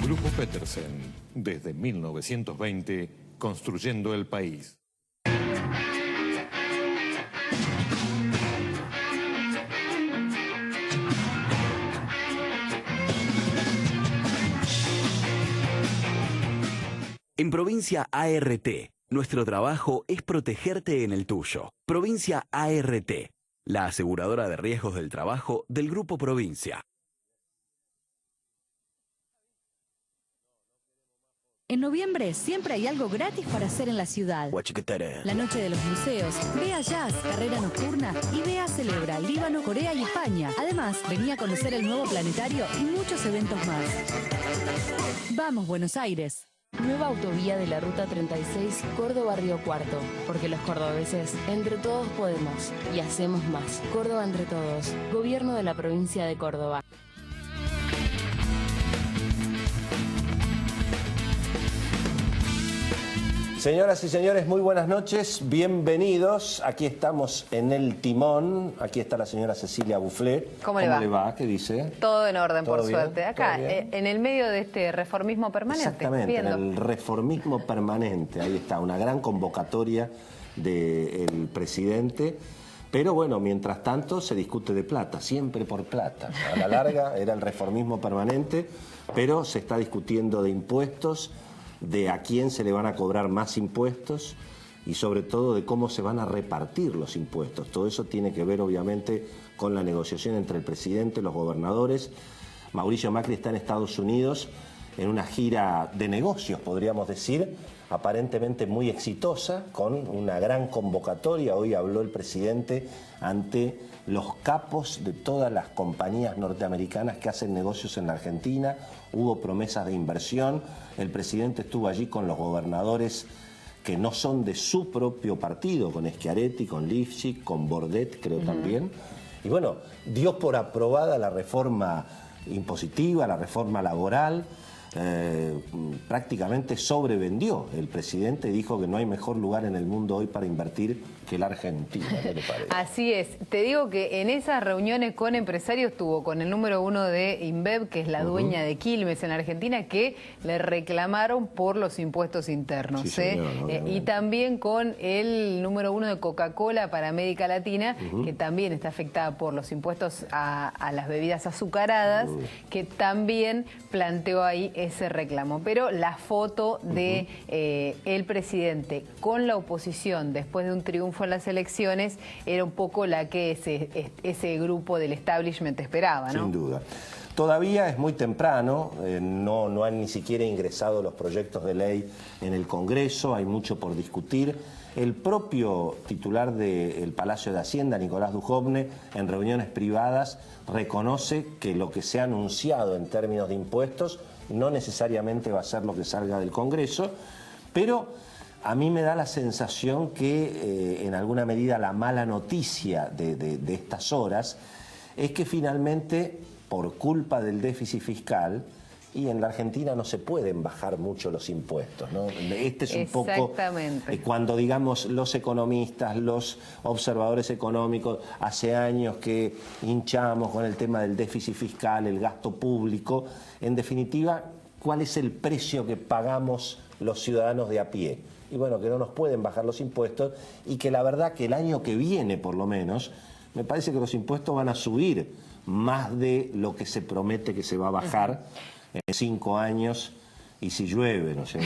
Grupo Petersen, desde 1920, construyendo el país. En Provincia ART, nuestro trabajo es protegerte en el tuyo. Provincia ART, la aseguradora de riesgos del trabajo del Grupo Provincia. En noviembre siempre hay algo gratis para hacer en la ciudad. La noche de los museos, vea jazz, carrera nocturna y vea Celebra, Líbano, Corea y España. Además, venía a conocer el nuevo planetario y muchos eventos más. Vamos, Buenos Aires. Nueva autovía de la Ruta 36, Córdoba-Río Cuarto. Porque los cordobeses, entre todos podemos y hacemos más. Córdoba entre todos. Gobierno de la provincia de Córdoba. Señoras y señores, muy buenas noches, bienvenidos. Aquí estamos en el timón. Aquí está la señora Cecilia Bufflet. ¿Cómo le va? ¿Qué dice? Todo en orden, por bien? suerte. Acá, en el medio de este reformismo permanente. Exactamente, viendo. en el reformismo permanente. Ahí está, una gran convocatoria del presidente. Pero bueno, mientras tanto se discute de plata, siempre por plata. A la larga era el reformismo permanente, pero se está discutiendo de impuestos, de a quién se le van a cobrar más impuestos y sobre todo de cómo se van a repartir los impuestos. Todo eso tiene que ver obviamente con la negociación entre el presidente, los gobernadores. Mauricio Macri está en Estados Unidos en una gira de negocios, podríamos decir, aparentemente muy exitosa, con una gran convocatoria. Hoy habló el presidente ante los capos de todas las compañías norteamericanas que hacen negocios en la Argentina. Hubo promesas de inversión. El presidente estuvo allí con los gobernadores que no son de su propio partido, con Schiaretti, con Lifshitz, con Bordet, creo también. Y bueno, dio por aprobada la reforma impositiva, la reforma laboral. Prácticamente sobrevendió. El presidente dijo que no hay mejor lugar en el mundo hoy para invertir que la Argentina. ¿Qué le parece? Así es. Te digo que en esas reuniones con empresarios estuvo con el número 1 de InBev, que es la dueña de Quilmes en la Argentina, que le reclamaron por los impuestos internos. Sí, señor, y también con el número 1 de Coca-Cola para América Latina, que también está afectada por los impuestos a las bebidas azucaradas, que también planteó ahí ese reclamo. Pero la foto de el presidente con la oposición después de un triunfo en las elecciones era un poco la que ese grupo del establishment esperaba, ¿no? Sin duda. Todavía es muy temprano, no han ni siquiera ingresado los proyectos de ley en el Congreso, hay mucho por discutir. El propio titular del Palacio de Hacienda, Nicolás Dujovne, en reuniones privadas reconoce que lo que se ha anunciado en términos de impuestos no necesariamente va a ser lo que salga del Congreso, pero a mí me da la sensación que en alguna medida la mala noticia de estas horas es que finalmente, por culpa del déficit fiscal, y en la Argentina no se pueden bajar mucho los impuestos, ¿no? Este es un poco cuando, digamos, los economistas, los observadores económicos, hace años que hinchamos con el tema del déficit fiscal, el gasto público. En definitiva, ¿cuál es el precio que pagamos los ciudadanos de a pie? Y bueno, que no nos pueden bajar los impuestos y que la verdad que el año que viene, por lo menos, me parece que los impuestos van a subir más de lo que se promete que se va a bajar en 5 años. Y si llueve, no sé.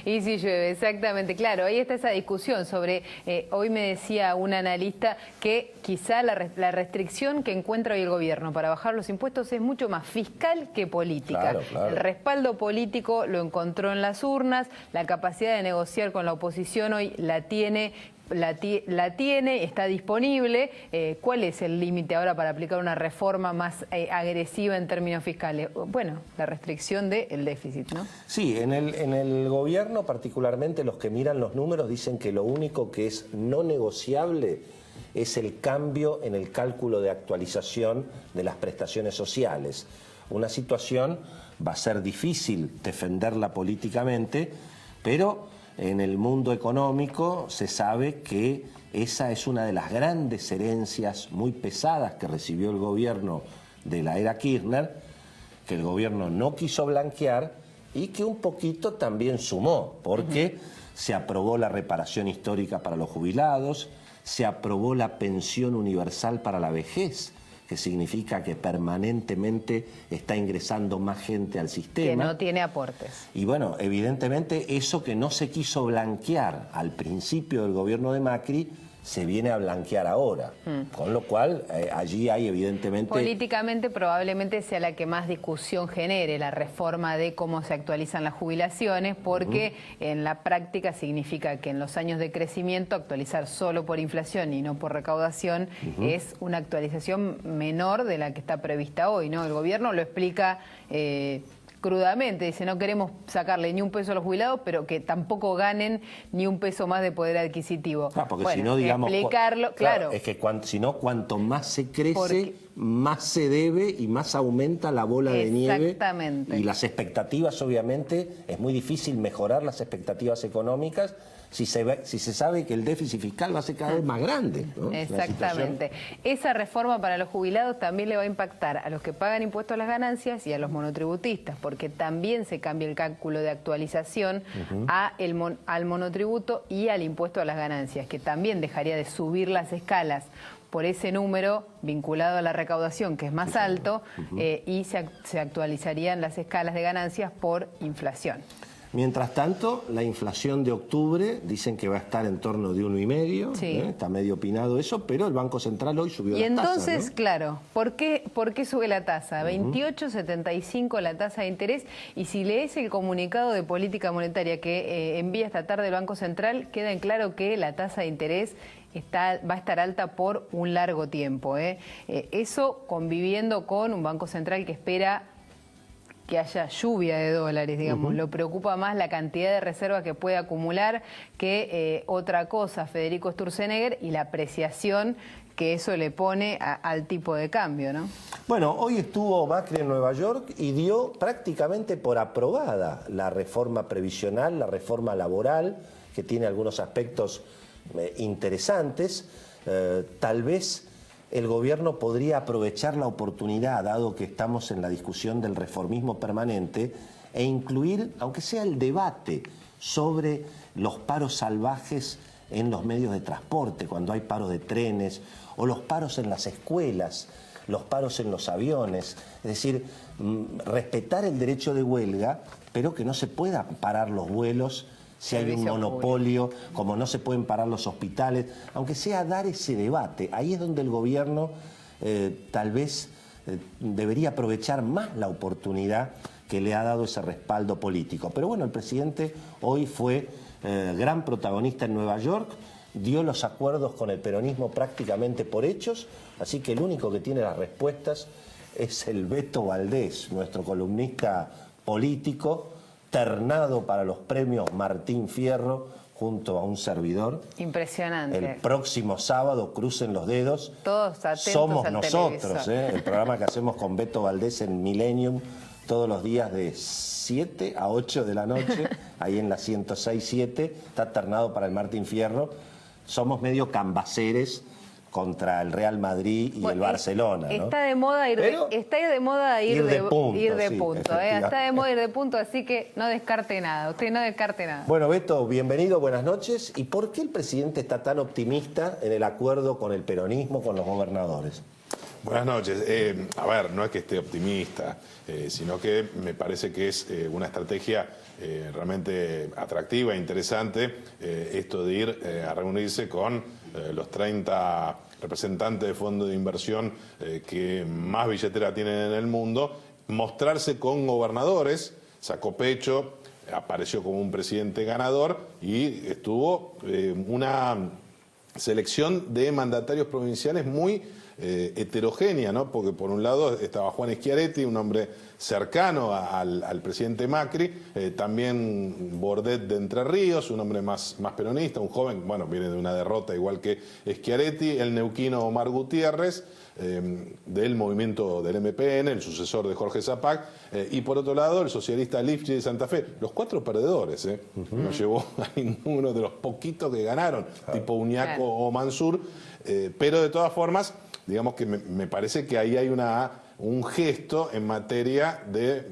Y si llueve, exactamente. Claro, ahí está esa discusión sobre, hoy me decía un analista que quizá la restricción que encuentra hoy el gobierno para bajar los impuestos es mucho más fiscal que política. Claro, claro. El respaldo político lo encontró en las urnas, la capacidad de negociar con la oposición hoy la tiene, está disponible. ¿Cuál es el límite ahora para aplicar una reforma más agresiva en términos fiscales? Bueno, la restricción del déficit, ¿no? Sí, en el gobierno particularmente los que miran los números dicen que lo único que es no negociable es el cambio en el cálculo de actualización de las prestaciones sociales. Una situación va a ser difícil defenderla políticamente, pero en el mundo económico se sabe que esa es una de las grandes herencias muy pesadas que recibió el gobierno de la era Kirchner, que el gobierno no quiso blanquear y que un poquito también sumó, porque se aprobó la reparación histórica para los jubilados, se aprobó la pensión universal para la vejez, que significa que permanentemente está ingresando más gente al sistema. Que no tiene aportes. Y bueno, evidentemente eso que no se quiso blanquear al principio del gobierno de Macri, se viene a blanquear ahora, con lo cual allí hay evidentemente... Políticamente probablemente sea la que más discusión genere, la reforma de cómo se actualizan las jubilaciones, porque en la práctica significa que en los años de crecimiento actualizar solo por inflación y no por recaudación es una actualización menor de la que está prevista hoy, ¿no? El gobierno lo explica... crudamente, dice, no queremos sacarle ni un peso a los jubilados, pero que tampoco ganen ni un peso más de poder adquisitivo. Porque bueno, si no, digamos, explicarlo, claro. Es que si no, cuanto más se crece, más se debe y más aumenta la bola de nieve. Exactamente. Y las expectativas, obviamente, es muy difícil mejorar las expectativas económicas si se sabe que el déficit fiscal va a ser cada vez más grande, ¿no? Exactamente. Esa reforma para los jubilados también le va a impactar a los que pagan impuestos a las ganancias y a los monotributistas, porque también se cambia el cálculo de actualización al monotributo y al impuesto a las ganancias, que también dejaría de subir las escalas por ese número vinculado a la recaudación, que es más alto, y se actualizarían las escalas de ganancias por inflación. Mientras tanto, la inflación de octubre dicen que va a estar en torno de 1,5, está medio opinado eso, pero el Banco Central hoy subió la tasa. Y entonces, ¿no? claro, ¿por qué sube la tasa? 28,75 la tasa de interés, y si lees el comunicado de política monetaria que envía esta tarde el Banco Central, queda en claro que la tasa de interés va a estar alta por un largo tiempo. Eso conviviendo con un Banco Central que espera que haya lluvia de dólares, digamos. Lo preocupa más la cantidad de reservas que puede acumular que otra cosa, Federico Sturzenegger, y la apreciación que eso le pone al tipo de cambio, ¿no? Bueno, hoy estuvo Macri en Nueva York y dio prácticamente por aprobada la reforma previsional, la reforma laboral, que tiene algunos aspectos interesantes. Tal vez el gobierno podría aprovechar la oportunidad, dado que estamos en la discusión del reformismo permanente, e incluir, aunque sea el debate, sobre los paros salvajes en los medios de transporte, cuando hay paros de trenes, o los paros en las escuelas, los paros en los aviones. Es decir, respetar el derecho de huelga, pero que no se puedan parar los vuelos si hay un monopolio, como no se pueden parar los hospitales, aunque sea dar ese debate. Ahí es donde el gobierno tal vez debería aprovechar más la oportunidad que le ha dado ese respaldo político. Pero bueno, el presidente hoy fue gran protagonista en Nueva York, dio los acuerdos con el peronismo prácticamente por hechos, así que el único que tiene las respuestas es el Beto Valdés, nuestro columnista político, ternado para los premios Martín Fierro junto a un servidor. Impresionante. El próximo sábado, crucen los dedos. Todos atentos somos al nosotros, el programa que hacemos con Beto Valdés en Millennium todos los días de 7 a 8 de la noche, ahí en la 106.7, está ternado para el Martín Fierro. Somos medio cambaceres contra el Real Madrid y el Barcelona, ¿no? Está de moda ir de punto. Está de moda ir de punto, así que no descarte nada. Usted no descarte nada. Bueno, Beto, bienvenido, buenas noches. ¿Y por qué el presidente está tan optimista en el acuerdo con el peronismo, con los gobernadores? Buenas noches. A ver, no es que esté optimista, sino que me parece que es una estrategia realmente atractiva e interesante esto de ir a reunirse con los 30 representantes de fondos de inversión que más billetera tienen en el mundo, mostrarse con gobernadores, sacó pecho, apareció como un presidente ganador y estuvo una selección de mandatarios provinciales muy heterogénea, ¿no? Porque por un lado estaba Juan Schiaretti, un hombre cercano al presidente Macri, también Bordet de Entre Ríos, un hombre más peronista, un joven, bueno, viene de una derrota igual que Schiaretti, el neuquino Omar Gutiérrez, del movimiento del MPN, el sucesor de Jorge Zapac, y por otro lado el socialista Lifchi de Santa Fe. Los 4 perdedores, no llevó a ninguno de los poquitos que ganaron, tipo Uñaco o Mansur, pero de todas formas, digamos que me parece que ahí hay una un gesto en materia de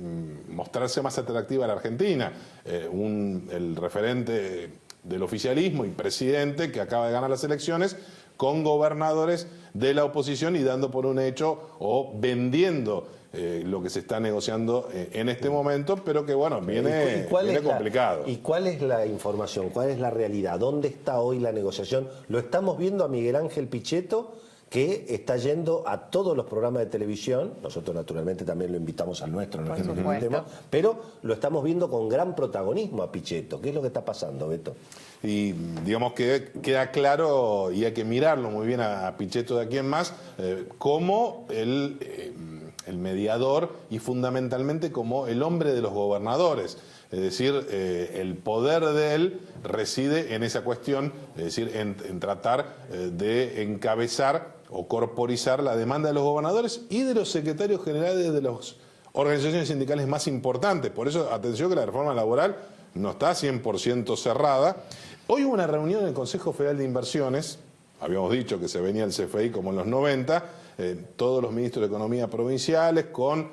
mostrarse más atractiva a la Argentina. El referente del oficialismo y presidente que acaba de ganar las elecciones con gobernadores de la oposición y dando por un hecho o vendiendo lo que se está negociando en este momento, pero que bueno, viene complicado. ¿Y cuál es la información? ¿Cuál es la realidad? ¿Dónde está hoy la negociación? Lo estamos viendo a Miguel Ángel Pichetto, que está yendo a todos los programas de televisión. Nosotros naturalmente también lo invitamos al nuestro, no es que nos invitemos, pero lo estamos viendo con gran protagonismo a Pichetto. ¿Qué es lo que está pasando, Beto? Y digamos que queda claro, y hay que mirarlo muy bien a Pichetto de aquí en más, como el mediador y fundamentalmente como el hombre de los gobernadores. Es decir, el poder de él reside en esa cuestión, es decir, en tratar de encabezar o corporizar la demanda de los gobernadores y de los secretarios generales de las organizaciones sindicales más importantes. Por eso, atención que la reforma laboral no está 100% cerrada. Hoy hubo una reunión en el Consejo Federal de Inversiones, habíamos dicho que se venía el CFI como en los 90, todos los ministros de Economía provinciales con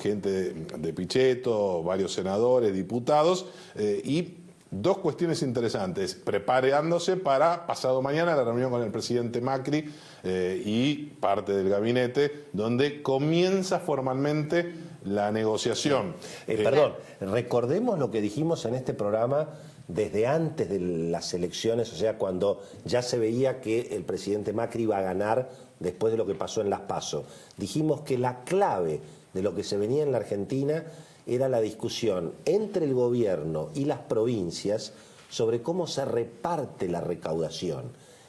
gente de Pichetto, varios senadores, diputados, y dos cuestiones interesantes, preparándose para pasado mañana la reunión con el presidente Macri y parte del gabinete, donde comienza formalmente la negociación. Perdón, recordemos lo que dijimos en este programa desde antes de las elecciones, o sea, cuando ya se veía que el presidente Macri iba a ganar después de lo que pasó en las PASO. Dijimos que la clave de lo que se venía en la Argentina era la discusión entre el gobierno y las provincias sobre cómo se reparte la recaudación.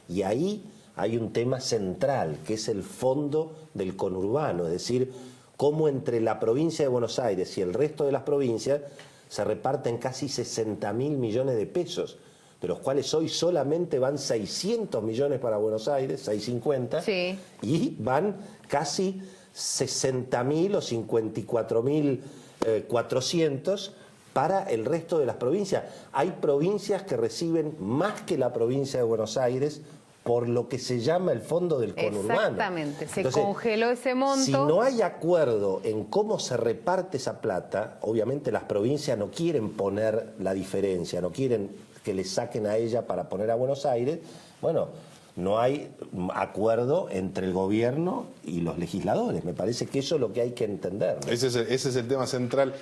Y ahí hay un tema central, que es el fondo del conurbano, es decir, cómo entre la provincia de Buenos Aires y el resto de las provincias se reparten casi 60.000 millones de pesos, de los cuales hoy solamente van 600 millones para Buenos Aires, 650, sí, y van casi 60.000 o 54.400 para el resto de las provincias. Hay provincias que reciben más que la provincia de Buenos Aires por lo que se llama el fondo del conurbano. Exactamente, Entonces, congeló ese monto. Si no hay acuerdo en cómo se reparte esa plata, obviamente las provincias no quieren poner la diferencia, no quieren que le saquen a ella para poner a Buenos Aires. Bueno, no hay acuerdo entre el gobierno y los legisladores. Me parece que eso es lo que hay que entender, ¿no? Ese es el tema central.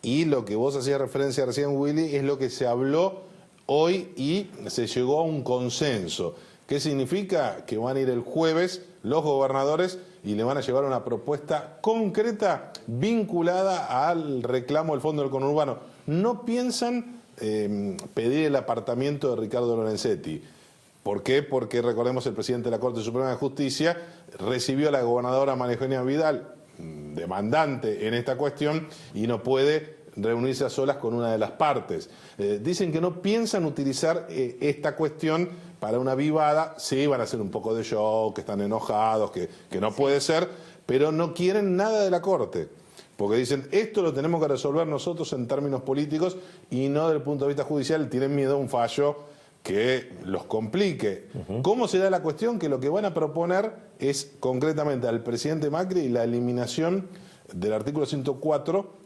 Y lo que vos hacías referencia recién, Willy, es lo que se habló hoy y se llegó a un consenso. ¿Qué significa? Que van a ir el jueves los gobernadores y le van a llevar una propuesta concreta vinculada al reclamo del fondo del conurbano. No piensan pedir el apartamiento de Ricardo Lorenzetti. ¿Por qué? Porque recordemos el presidente de la Corte Suprema de Justicia recibió a la gobernadora María Eugenia Vidal, demandante en esta cuestión, y no puede reunirse a solas con una de las partes. Dicen que no piensan utilizar esta cuestión para una vivada. Sí, van a hacer un poco de show, que están enojados, que no puede ser, pero no quieren nada de la Corte. Porque dicen, esto lo tenemos que resolver nosotros en términos políticos y no desde el punto de vista judicial. Tienen miedo a un fallo que los complique. ¿Cómo se da la cuestión? Que lo que van a proponer es concretamente al presidente Macri la eliminación del artículo 104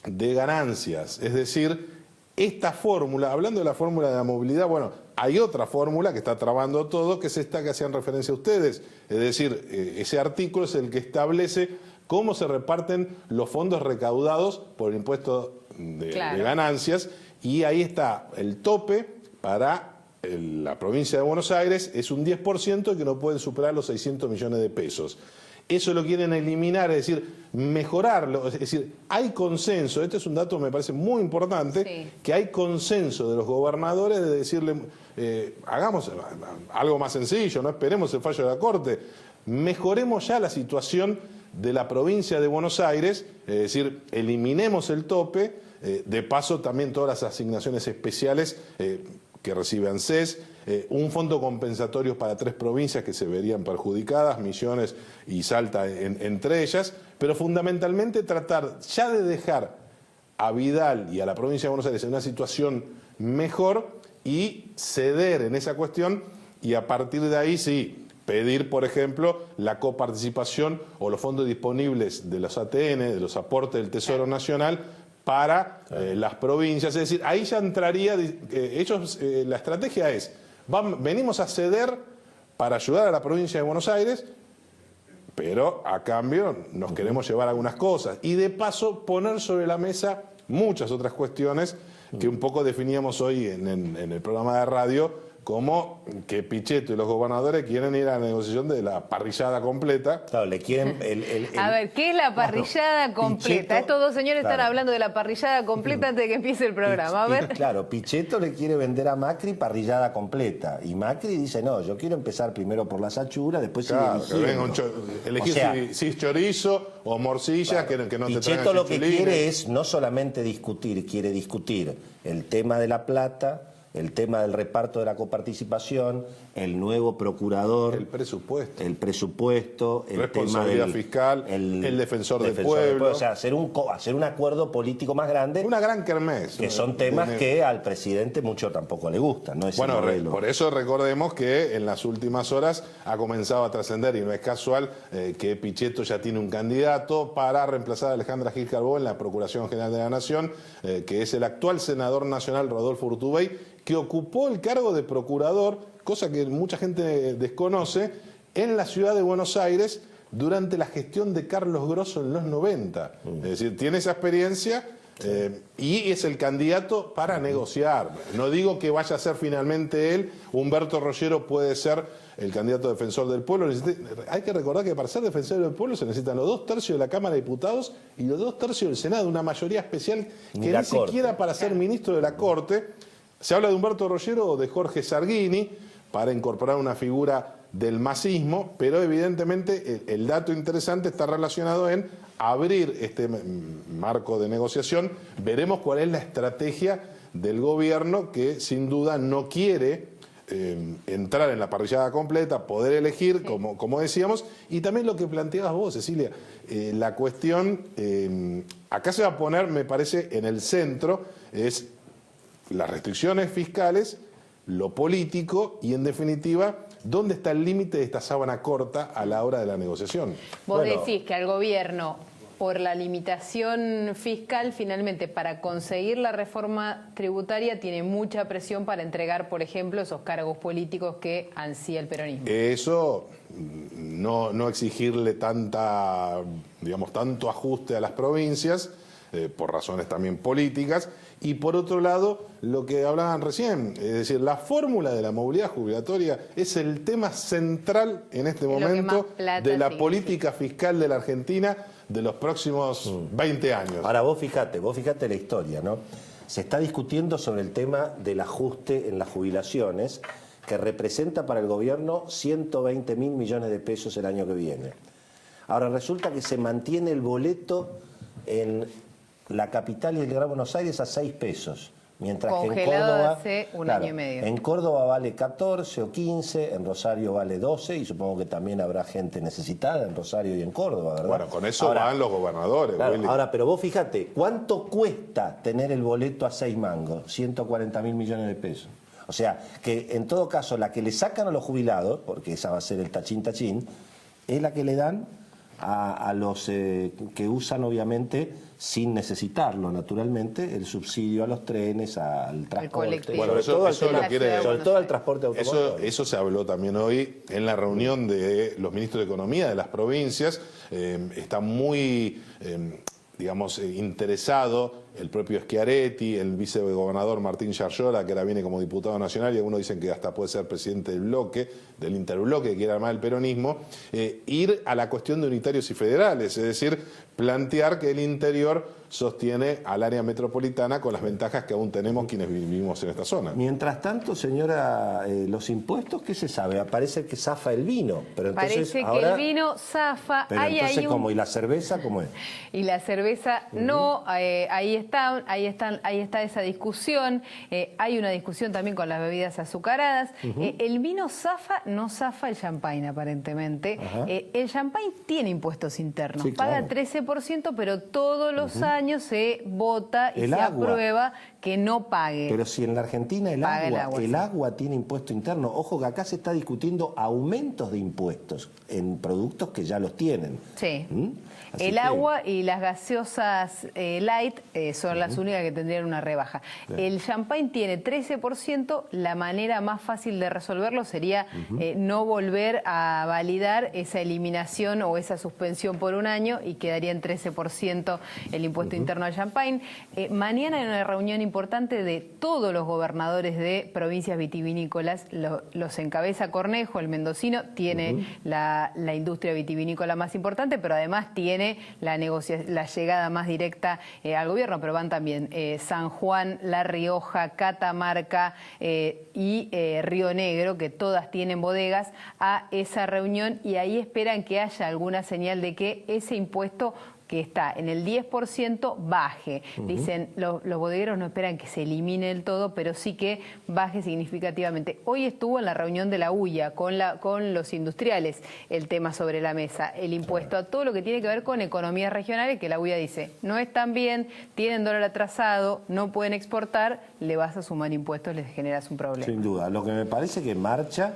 de ganancias. Es decir, esta fórmula, hablando de la fórmula de la movilidad, bueno, hay otra fórmula que está trabando todo, que es esta que hacían referencia a ustedes. Es decir, ese artículo es el que establece cómo se reparten los fondos recaudados por el impuesto de ganancias, y ahí está el tope para la provincia de Buenos Aires, es un 10% que no pueden superar los 600 millones de pesos. Eso lo quieren eliminar, es decir, mejorarlo. Es decir, hay consenso, este es un dato que me parece muy importante, que hay consenso de los gobernadores de decirle, hagamos algo más sencillo, no esperemos el fallo de la Corte, mejoremos ya la situación de la provincia de Buenos Aires, es decir, eliminemos el tope, de paso también todas las asignaciones especiales que recibe ANSES, un fondo compensatorio para 3 provincias que se verían perjudicadas, Misiones y Salta entre ellas, pero fundamentalmente tratar ya de dejar a Vidal y a la provincia de Buenos Aires en una situación mejor y ceder en esa cuestión, y a partir de ahí sí, pedir, por ejemplo, la coparticipación o los fondos disponibles de los ATN, de los aportes del Tesoro Nacional, para las provincias. Es decir, ahí ya entraría, la estrategia es, venimos a ceder para ayudar a la provincia de Buenos Aires, pero a cambio nos queremos llevar algunas cosas. Y de paso poner sobre la mesa muchas otras cuestiones que un poco definíamos hoy en el programa de radio, como que Pichetto y los gobernadores quieren ir a la negociación de la parrillada completa. Claro, le quieren... A ver, ¿qué es la parrillada completa? Pichetto, Estos dos señores están claro, hablando de la parrillada completa antes de que empiece el programa. A ver. Claro, Pichetto le quiere vender a Macri parrillada completa. Y Macri dice, no, yo quiero empezar primero por las achuras, después claro, sigue eligiendo. Elegir si es chorizo o morcilla, claro, que no te traigan Pichetto lo que quiere es no solamente discutir, quiere discutir el tema de la plata, el tema del reparto de la coparticipación, el nuevo procurador, el presupuesto, el responsabilidad tema fiscal, el defensor del pueblo. O sea, hacer un acuerdo político más grande. Una gran kermés. Que son temas que al presidente mucho tampoco le gustan, ¿no? Bueno, por eso recordemos que en las últimas horas ha comenzado a trascender, y no es casual, que Pichetto ya tiene un candidato para reemplazar a Alejandra Gil Carbó en la Procuración General de la Nación, que es el actual senador nacional Rodolfo Urtubey, que ocupó el cargo de procurador, cosa que mucha gente desconoce, en la ciudad de Buenos Aires durante la gestión de Carlos Grosso en los 90. Es decir, tiene esa experiencia y es el candidato para negociar. No digo que vaya a ser finalmente él. Humberto Rollero puede ser el candidato defensor del pueblo. Hay que recordar que para ser defensor del pueblo se necesitan los 2/3 de la Cámara de Diputados y los 2/3 del Senado, una mayoría especial que ni siquiera para ser ministro de la Corte. Se habla de Humberto Rollero o de Jorge Sarguini para incorporar una figura del masismo, pero evidentemente el dato interesante está relacionado en abrir este marco de negociación. Veremos cuál es la estrategia del gobierno, que sin duda no quiere entrar en la parrillada completa, poder elegir, como decíamos, y también lo que planteabas vos, Cecilia, la cuestión, acá se va a poner, me parece, en el centro, es las restricciones fiscales, lo político y, en definitiva, ¿dónde está el límite de esta sábana corta a la hora de la negociación? Vos decís que al gobierno, por la limitación fiscal, finalmente, para conseguir la reforma tributaria, tiene mucha presión para entregar, por ejemplo, esos cargos políticos que ansía el peronismo. Eso, no exigirle tanto ajuste a las provincias, por razones también políticas. Y por otro lado, lo que hablaban recién, es decir, la fórmula de la movilidad jubilatoria es el tema central en este momento de la política fiscal de la Argentina de los próximos 20 años. Ahora vos fíjate la historia, ¿no? Se está discutiendo sobre el tema del ajuste en las jubilaciones, que representa para el gobierno 120.000 millones de pesos el año que viene. Ahora resulta que se mantiene el boleto en la capital y el Gran Buenos Aires a 6 pesos. Mientras que en Córdoba, hace un año y medio. En Córdoba vale 14 o 15, en Rosario vale 12, y supongo que también habrá gente necesitada en Rosario y en Córdoba, ¿verdad? Bueno, con eso van los gobernadores. Claro, ahora, pero vos fíjate, ¿cuánto cuesta tener el boleto a 6 mangos? 140.000 millones de pesos. O sea, que en todo caso la que le sacan a los jubilados, porque esa va a ser el tachín, es la que le dan a los que usan, obviamente, sin necesitarlo, naturalmente, el subsidio a los trenes, al transporte. Bueno, sobre todo al transporte automotor. Eso se habló también hoy en la reunión de los ministros de Economía de las provincias. Está muy, interesado el propio Schiaretti, el vicegobernador Martín Yarlora, que ahora viene como diputado nacional, y algunos dicen que hasta puede ser presidente del bloque, del interbloque que quiere armar el peronismo, ir a la cuestión de unitarios y federales, es decir, plantear que el interior sostiene al área metropolitana con las ventajas que aún tenemos quienes vivimos en esta zona. Mientras tanto, señora, los impuestos, ¿qué se sabe? Parece que zafa el vino. Pero entonces, parece ahora, que el vino zafa. Pero entonces, ¿cómo? ¿Y la cerveza cómo es? Y la cerveza no, ahí está esa discusión. Hay una discusión también con las bebidas azucaradas. El vino zafa, no zafa el champagne aparentemente. El champagne tiene impuestos internos, Sí, paga claro. 13%, pero todos los años se vota y se aprueba que no pague. Pero si en la Argentina el agua tiene impuesto interno, ojo que acá se está discutiendo aumentos de impuestos en productos que ya los tienen. Sí. Así El que- agua y las gaseosas light son las únicas que tendrían una rebaja. El champagne tiene 13%. La manera más fácil de resolverlo sería no volver a validar esa eliminación o esa suspensión por un año y quedaría en 13% el impuesto interno al champagne. Mañana hay una reunión importante de todos los gobernadores de provincias vitivinícolas. Los encabeza Cornejo, el mendocino, tiene la industria vitivinícola más importante, pero además tiene la llegada más directa al gobierno, pero van también San Juan, La Rioja, Catamarca y Río Negro, que todas tienen bodegas, a esa reunión, y ahí esperan que haya alguna señal de que ese impuesto que está en el 10% baje. Dicen, los bodegueros no esperan que se elimine del todo, pero sí que baje significativamente. Hoy estuvo en la reunión de la UIA con los industriales el tema sobre la mesa, el impuesto a todo lo que tiene que ver con economías regionales, que la UIA dice, no están bien, tienen dólar atrasado, no pueden exportar, le vas a sumar impuestos, les generas un problema. Sin duda. Lo que me parece que marcha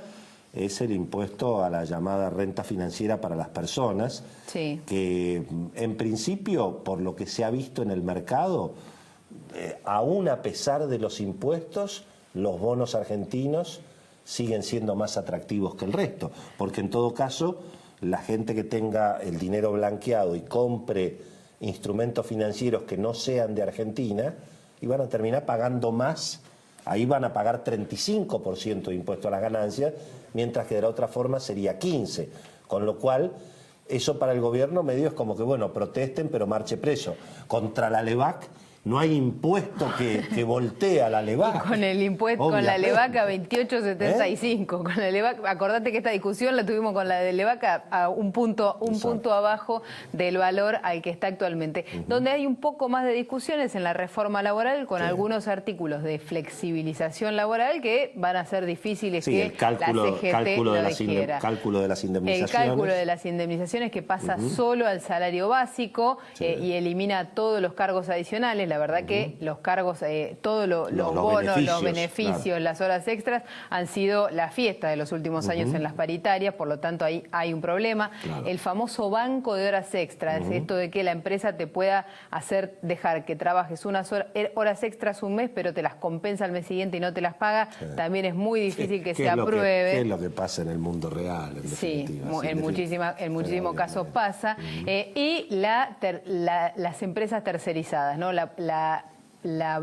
es el impuesto a la llamada renta financiera para las personas, Sí. que en principio, por lo que se ha visto en el mercado, aún a pesar de los impuestos, los bonos argentinos siguen siendo más atractivos que el resto, porque en todo caso, la gente que tenga el dinero blanqueado y compre instrumentos financieros que no sean de Argentina, iban a terminar pagando más. Ahí van a pagar 35% de impuesto a las ganancias, mientras que de la otra forma sería 15%. Con lo cual, eso para el gobierno medio es como que, bueno, protesten, pero marche preso. Contra la LEVAC no hay impuesto que voltee a la LEVAC. Y con el impuesto, con la LEVAC a 28.75. Con la LEVAC, acordate que esta discusión la tuvimos con la de LEVAC a un punto abajo del valor al que está actualmente. Donde hay un poco más de discusiones en la reforma laboral, con algunos artículos de flexibilización laboral que van a ser difíciles que el cálculo, la CGT cálculo de las El indemnizaciones. cálculo de las indemnizaciones que pasa solo al salario básico y elimina todos los cargos adicionales. La verdad que los cargos, todos los bonos, los beneficios, las horas extras han sido la fiesta de los últimos años en las paritarias, por lo tanto ahí hay un problema. El famoso banco de horas extras, esto de que la empresa te pueda dejar que trabajes unas horas extras un mes, pero te las compensa al mes siguiente y no te las paga, también es muy difícil que se apruebe. ¿Qué es lo que pasa en el mundo real? Sí, en muchísimos casos pasa. Y las empresas tercerizadas, ¿no?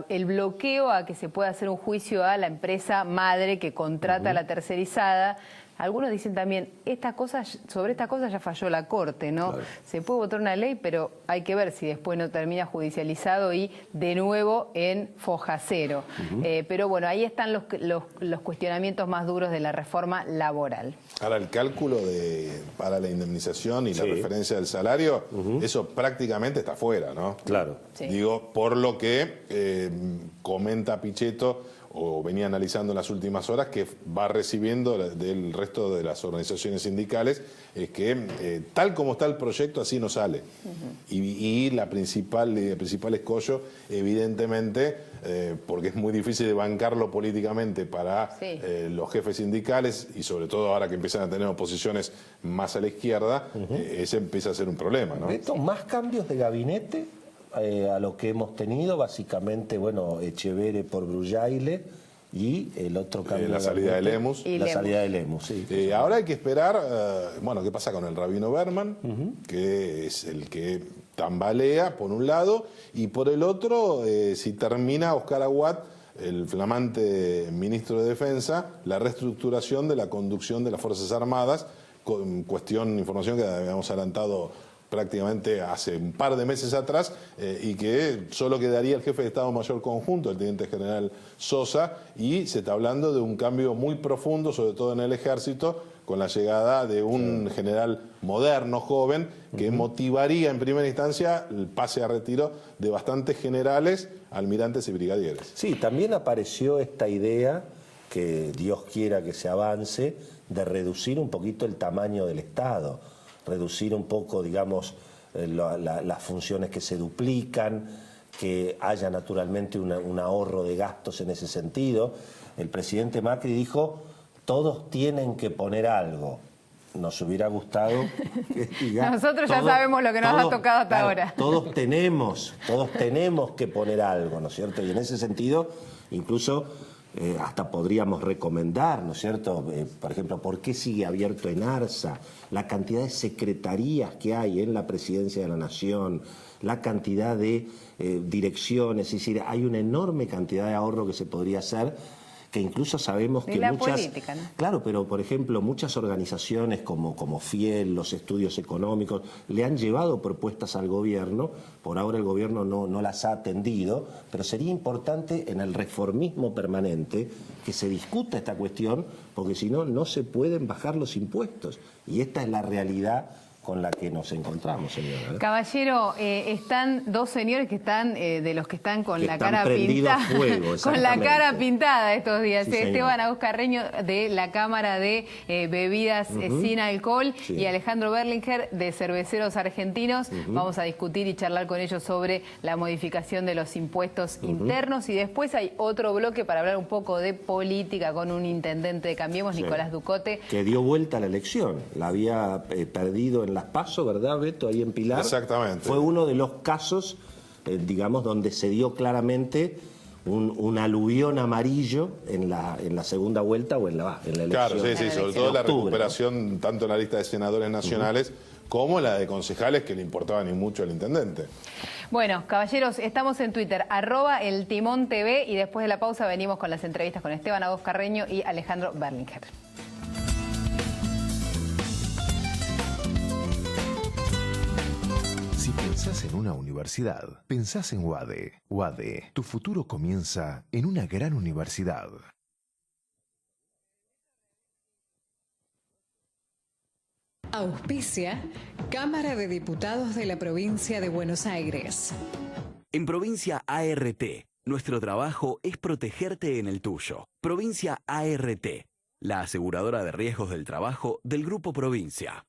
El bloqueo a que se pueda hacer un juicio a la empresa madre que contrata a la tercerizada. Algunos dicen también, sobre estas cosas ya falló la Corte, ¿no? Claro. Se puede votar una ley, pero hay que ver si después no termina judicializado y de nuevo en foja cero. Pero bueno, ahí están los cuestionamientos más duros de la reforma laboral. Ahora, el cálculo para la indemnización y la referencia del salario, eso prácticamente está fuera, ¿no? Claro. Sí. Digo, por lo que comenta Pichetto, o venía analizando en las últimas horas, que va recibiendo del resto de las organizaciones sindicales, es que tal como está el proyecto, así no sale. Y el principal escollo, evidentemente, porque es muy difícil de bancarlo políticamente para los jefes sindicales, y sobre todo ahora que empiezan a tener oposiciones más a la izquierda, ese empieza a ser un problema, ¿no? Beto, ¿más cambios de gabinete a lo que hemos tenido? Básicamente, bueno, Echeverre por Brullaile y el otro cambio la salida de Lemus. La salida de Lemus, sí. Ahora hay que esperar, qué pasa con el Rabino Berman, que es el que tambalea, por un lado, y por el otro, si termina Oscar Aguad, el flamante ministro de Defensa, la reestructuración de la conducción de las Fuerzas Armadas, información que habíamos adelantado prácticamente hace un par de meses atrás, y que solo quedaría el jefe de Estado Mayor Conjunto, el teniente general Sosa, y se está hablando de un cambio muy profundo, sobre todo en el Ejército, con la llegada de un general moderno, joven, que motivaría en primera instancia el pase a retiro de bastantes generales, almirantes y brigadieres. Sí, también apareció esta idea, que Dios quiera que se avance, de reducir un poquito el tamaño del Estado, reducir un poco, digamos, las funciones que se duplican, que haya naturalmente un ahorro de gastos en ese sentido. El presidente Macri dijo, todos tienen que poner algo. Nos hubiera gustado que diga, nosotros ya sabemos lo que nos ha tocado hasta ahora. Todos tenemos que poner algo, ¿no es cierto? Y en ese sentido, incluso hasta podríamos recomendar, ¿no es cierto? Por ejemplo, ¿por qué sigue abierto ENARSA? La cantidad de secretarías que hay en la Presidencia de la Nación, la cantidad de direcciones, es decir, hay una enorme cantidad de ahorro que se podría hacer, que incluso sabemos que muchas... política, ¿no? Claro, pero por ejemplo, muchas organizaciones como Fiel, los estudios económicos, le han llevado propuestas al gobierno, por ahora el gobierno no las ha atendido, pero sería importante en el reformismo permanente que se discuta esta cuestión, porque si no, no se pueden bajar los impuestos. Y esta es la realidad con la que nos encontramos, señora. Caballero, están dos señores que están, de los que están con la cara pintada, con la cara pintada estos días. Sí, Esteban Agos Carreño, de la Cámara de Bebidas sin Alcohol, y Alejandro Berlinger, de Cerveceros Argentinos. Vamos a discutir y charlar con ellos sobre la modificación de los impuestos internos, y después hay otro bloque para hablar un poco de política con un intendente de Cambiemos, Nicolás Ducote. Que dio vuelta a la elección, la había perdido en las PASO, ¿verdad, Beto? Ahí en Pilar. Exactamente. Fue uno de los casos, digamos, donde se dio claramente un aluvión amarillo en la segunda vuelta o en la elección. Claro, sí, sobre todo la recuperación, tanto en la lista de senadores nacionales como la de concejales, que le importaba ni mucho al intendente. Bueno, caballeros, estamos en Twitter, @eltimontv, y después de la pausa venimos con las entrevistas con Esteban Agos Carreño y Alejandro Berlinger. Si pensás en una universidad, pensás en UADE. UADE, tu futuro comienza en una gran universidad. Auspicia Cámara de Diputados de la Provincia de Buenos Aires. En Provincia ART, nuestro trabajo es protegerte en el tuyo. Provincia ART, la aseguradora de riesgos del trabajo del Grupo Provincia.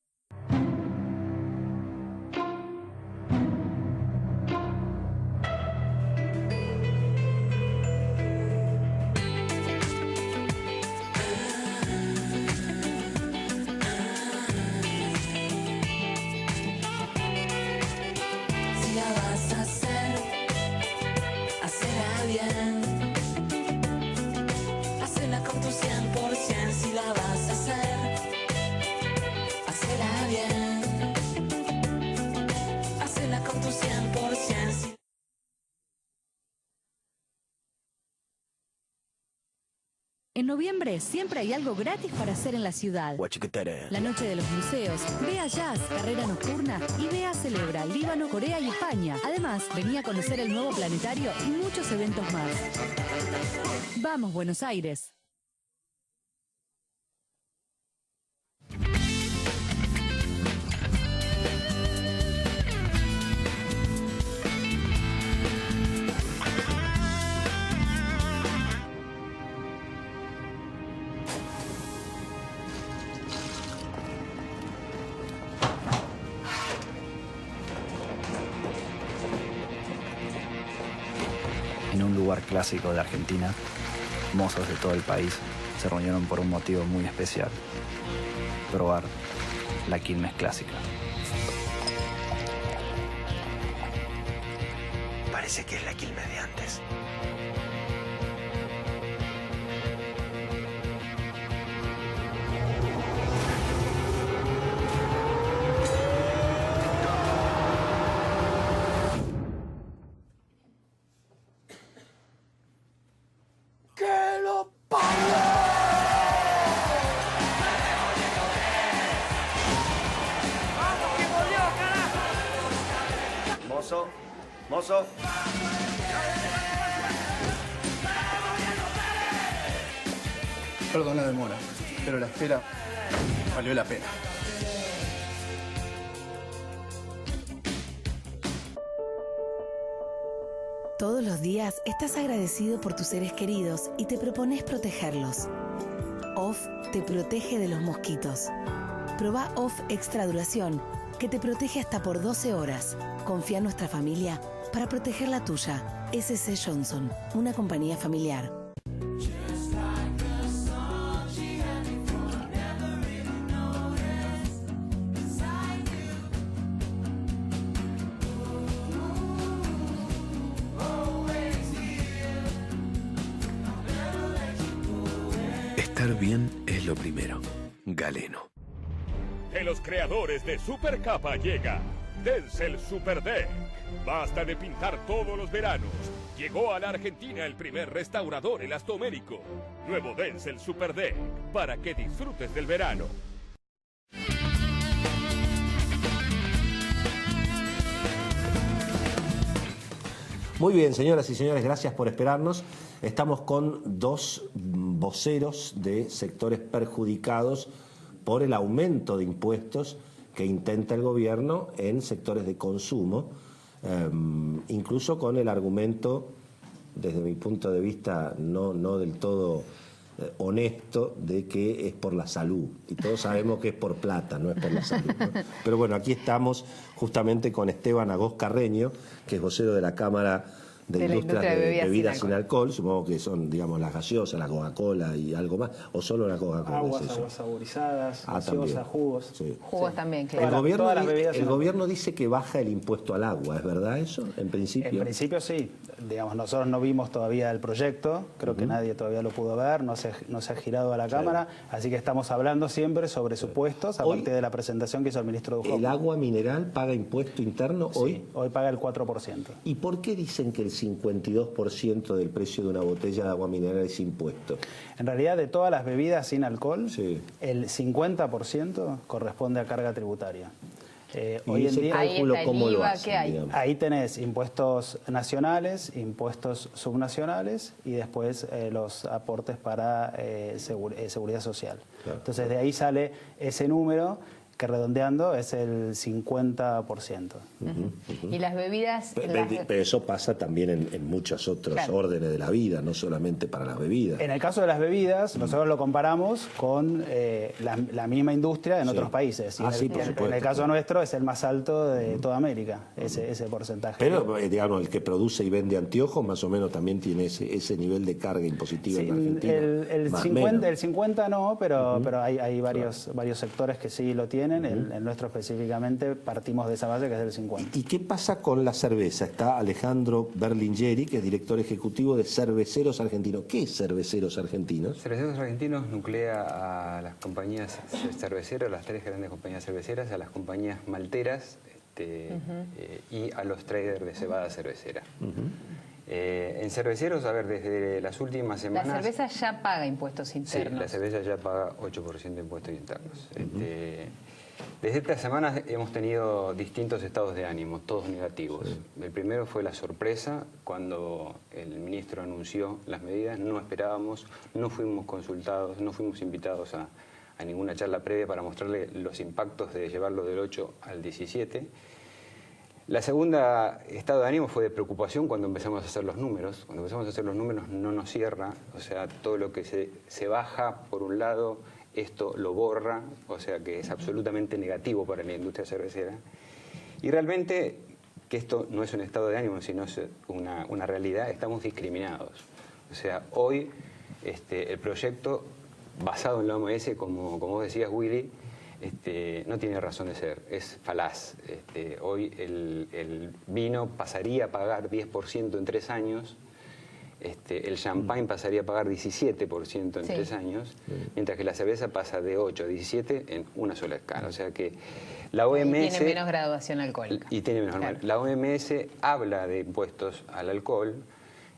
En noviembre siempre hay algo gratis para hacer en la ciudad. La noche de los museos, ve a Jazz, carrera nocturna, y ve a Celebra, Líbano, Corea y España. Además, vení a conocer el nuevo planetario y muchos eventos más. Vamos, Buenos Aires. En un lugar clásico de Argentina, mozos de todo el país se reunieron por un motivo muy especial: probar la Quilmes clásica. Parece que es la Quilmes de antes. Mozo. Perdón la demora, pero la espera Valió la pena. Todos los días estás agradecido por tus seres queridos y te propones protegerlos. OFF te protege de los mosquitos. Probá OFF Extra Duración, que te protege hasta por 12 horas. Confía en nuestra familia para proteger la tuya. SC Johnson, una compañía familiar. Estar bien es lo primero. Galeno. De los creadores de Super Capa llega Denzel Super Deck. Basta de pintar todos los veranos. Llegó a la Argentina el primer restaurador elastomérico. Nuevo Denzel Super Deck para que disfrutes del verano. Muy bien, señoras y señores, gracias por esperarnos. Estamos con dos voceros de sectores perjudicados por el aumento de impuestos que intenta el gobierno en sectores de consumo, incluso con el argumento, desde mi punto de vista, no del todo honesto, de que es por la salud. Y todos sabemos que es por plata, no es por la salud, ¿no? Pero bueno, aquí estamos justamente con Esteban Agós Carreño, que es vocero de la Cámara de Industria de Bebidas sin alcohol. Supongo que son, digamos, las gaseosas, la Coca-Cola y algo más, o solo la Coca-Cola. Aguas saborizadas, gaseosas, jugos. Sí. Jugos también, claro. El gobierno dice que baja el impuesto al agua, ¿es verdad eso? En principio. En principio sí. Digamos, nosotros no vimos todavía el proyecto, creo que nadie todavía lo pudo ver, no se ha girado a la Cámara, así que estamos hablando siempre sobre supuestos a partir de la presentación que hizo el ministro Duhon. ¿El agua mineral paga impuesto interno hoy? Sí, hoy paga el 4%. ¿Y por qué dicen que el 52% del precio de una botella de agua mineral es impuesto? En realidad, de todas las bebidas sin alcohol, el 50% corresponde a carga tributaria. Hoy en día, ¿cómo lo hacen? Ahí tenés impuestos nacionales, impuestos subnacionales y después los aportes para seguridad social. Claro. Entonces de ahí sale ese número que redondeando es el 50%. Y las bebidas... Pero eso pasa también en muchos otros órdenes de la vida, no solamente para las bebidas. En el caso de las bebidas, nosotros lo comparamos con la misma industria en otros países. Por supuesto. En el caso nuestro es el más alto de toda América, ese porcentaje. Pero, digamos, el que produce y vende anteojos más o menos también tiene ese nivel de carga impositiva en Argentina. El 50 no, pero hay varios sectores que sí lo tienen. El nuestro específicamente partimos de esa base que es del 50. ¿Y qué pasa con la cerveza? Está Alejandro Berlingeri, que es director ejecutivo de Cerveceros Argentinos. ¿Qué es Cerveceros Argentinos? Cerveceros Argentinos nuclea a las compañías cerveceras, las tres grandes compañías cerveceras, a las compañías malteras y a los traders de cebada cervecera. En Cerveceros, a ver, desde las últimas semanas... La cerveza ya paga impuestos internos. Sí, la cerveza ya paga 8% de impuestos internos. Desde estas semanas hemos tenido distintos estados de ánimo, todos negativos. El primero fue la sorpresa cuando el ministro anunció las medidas. No esperábamos, no fuimos consultados, no fuimos invitados a ninguna charla previa para mostrarle los impactos de llevarlo del 8 al 17. La segunda estado de ánimo fue de preocupación cuando empezamos a hacer los números. Cuando empezamos a hacer los números no nos cierra, o sea, todo lo que se baja por un lado, esto lo borra, o sea que es absolutamente negativo para la industria cervecera. Y realmente, que esto no es un estado de ánimo, sino es una realidad, estamos discriminados. O sea, hoy el proyecto basado en la OMS, como vos decías, Willy, no tiene razón de ser, es falaz. Hoy el vino pasaría a pagar 10% en 3 años, el champán pasaría a pagar 17% en 3 años, mientras que la cerveza pasa de 8 a 17 en una sola escala. O sea que la OMS... Y tiene menos graduación alcohólica. Y tiene menos La OMS habla de impuestos al alcohol,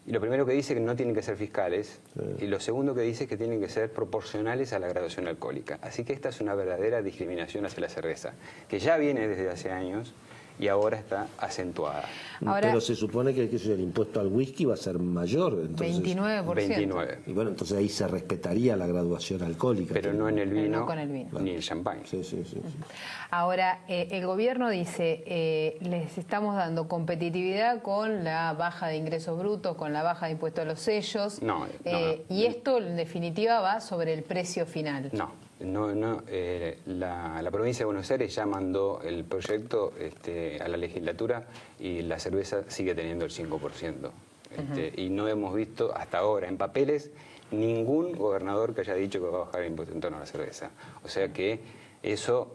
y lo primero que dice es que no tienen que ser fiscales, y lo segundo que dice es que tienen que ser proporcionales a la graduación alcohólica. Así que esta es una verdadera discriminación hacia la cerveza, que ya viene desde hace años, y ahora está acentuada. Ahora, pero se supone que el impuesto al whisky va a ser mayor. Entonces, 29%. 29. Y bueno, entonces ahí se respetaría la graduación alcohólica. Pero no en el vino, no con el vino, ni el champán. Sí. Ahora, el gobierno dice, les estamos dando competitividad con la baja de ingresos brutos, con la baja de impuestos a los sellos. No. Y esto, en definitiva, va sobre el precio final. La provincia de Buenos Aires ya mandó el proyecto a la legislatura y la cerveza sigue teniendo el 5%. Y no hemos visto hasta ahora en papeles ningún gobernador que haya dicho que va a bajar el impuesto en torno a la cerveza. O sea que eso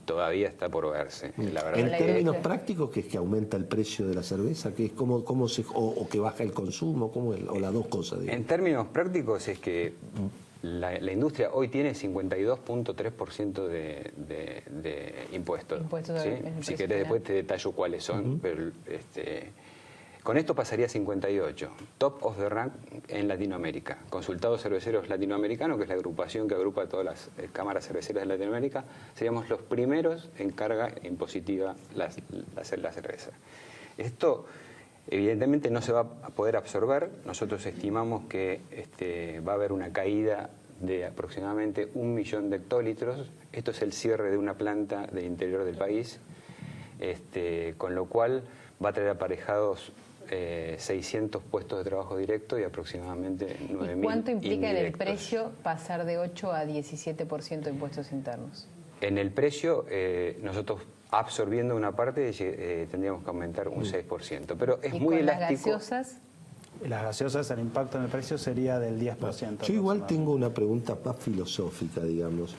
todavía está por verse. La verdad en términos prácticos, ¿qué es que aumenta el precio de la cerveza? ¿Qué es o que baja el consumo? O las dos cosas, digamos. En términos prácticos es que la industria hoy tiene 52.3% de impuestos. ¿Sí? Si querés después te detallo cuáles son, pero con esto pasaría a 58. Top of the rank en Latinoamérica. Consultados Cerveceros Latinoamericanos, que es la agrupación que agrupa a todas las cámaras cerveceras de Latinoamérica, seríamos los primeros en carga impositiva la cerveza. Esto evidentemente no se va a poder absorber. Nosotros estimamos que va a haber una caída de aproximadamente 1 millón de hectolitros. Esto es el cierre de una planta del interior del país, con lo cual va a traer aparejados 600 puestos de trabajo directo y aproximadamente 9.000. ¿Y cuánto implica en el indirectos. precio pasar de 8 a 17% de impuestos internos? En el precio, nosotros absorbiendo una parte tendríamos que aumentar un 6%, pero es muy elástico. ¿Las gaseosas? Las gaseosas, el impacto en el precio sería del 10%. Yo igual tengo una pregunta más filosófica, digamos.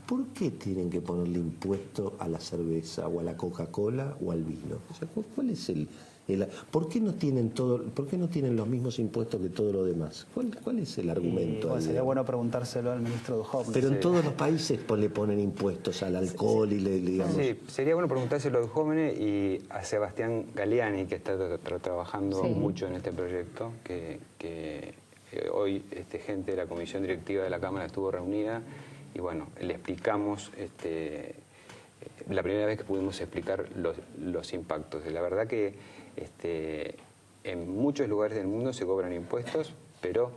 ¿Por qué tienen que ponerle impuesto a la cerveza o a la Coca-Cola o al vino? O sea, ¿cuál es ¿por qué no tienen los mismos impuestos que todo lo demás? ¿Cuál es el argumento? Sería bueno preguntárselo al ministro Duhovne. Pero en todos los países le ponen impuestos al alcohol y digamos... Sí, sería bueno preguntárselo a Duhovne y a Sebastián Galeani, que está trabajando mucho en este proyecto, que hoy gente de la comisión directiva de la Cámara estuvo reunida y bueno, le explicamos... la primera vez que pudimos explicar los impactos. La verdad que en muchos lugares del mundo se cobran impuestos, pero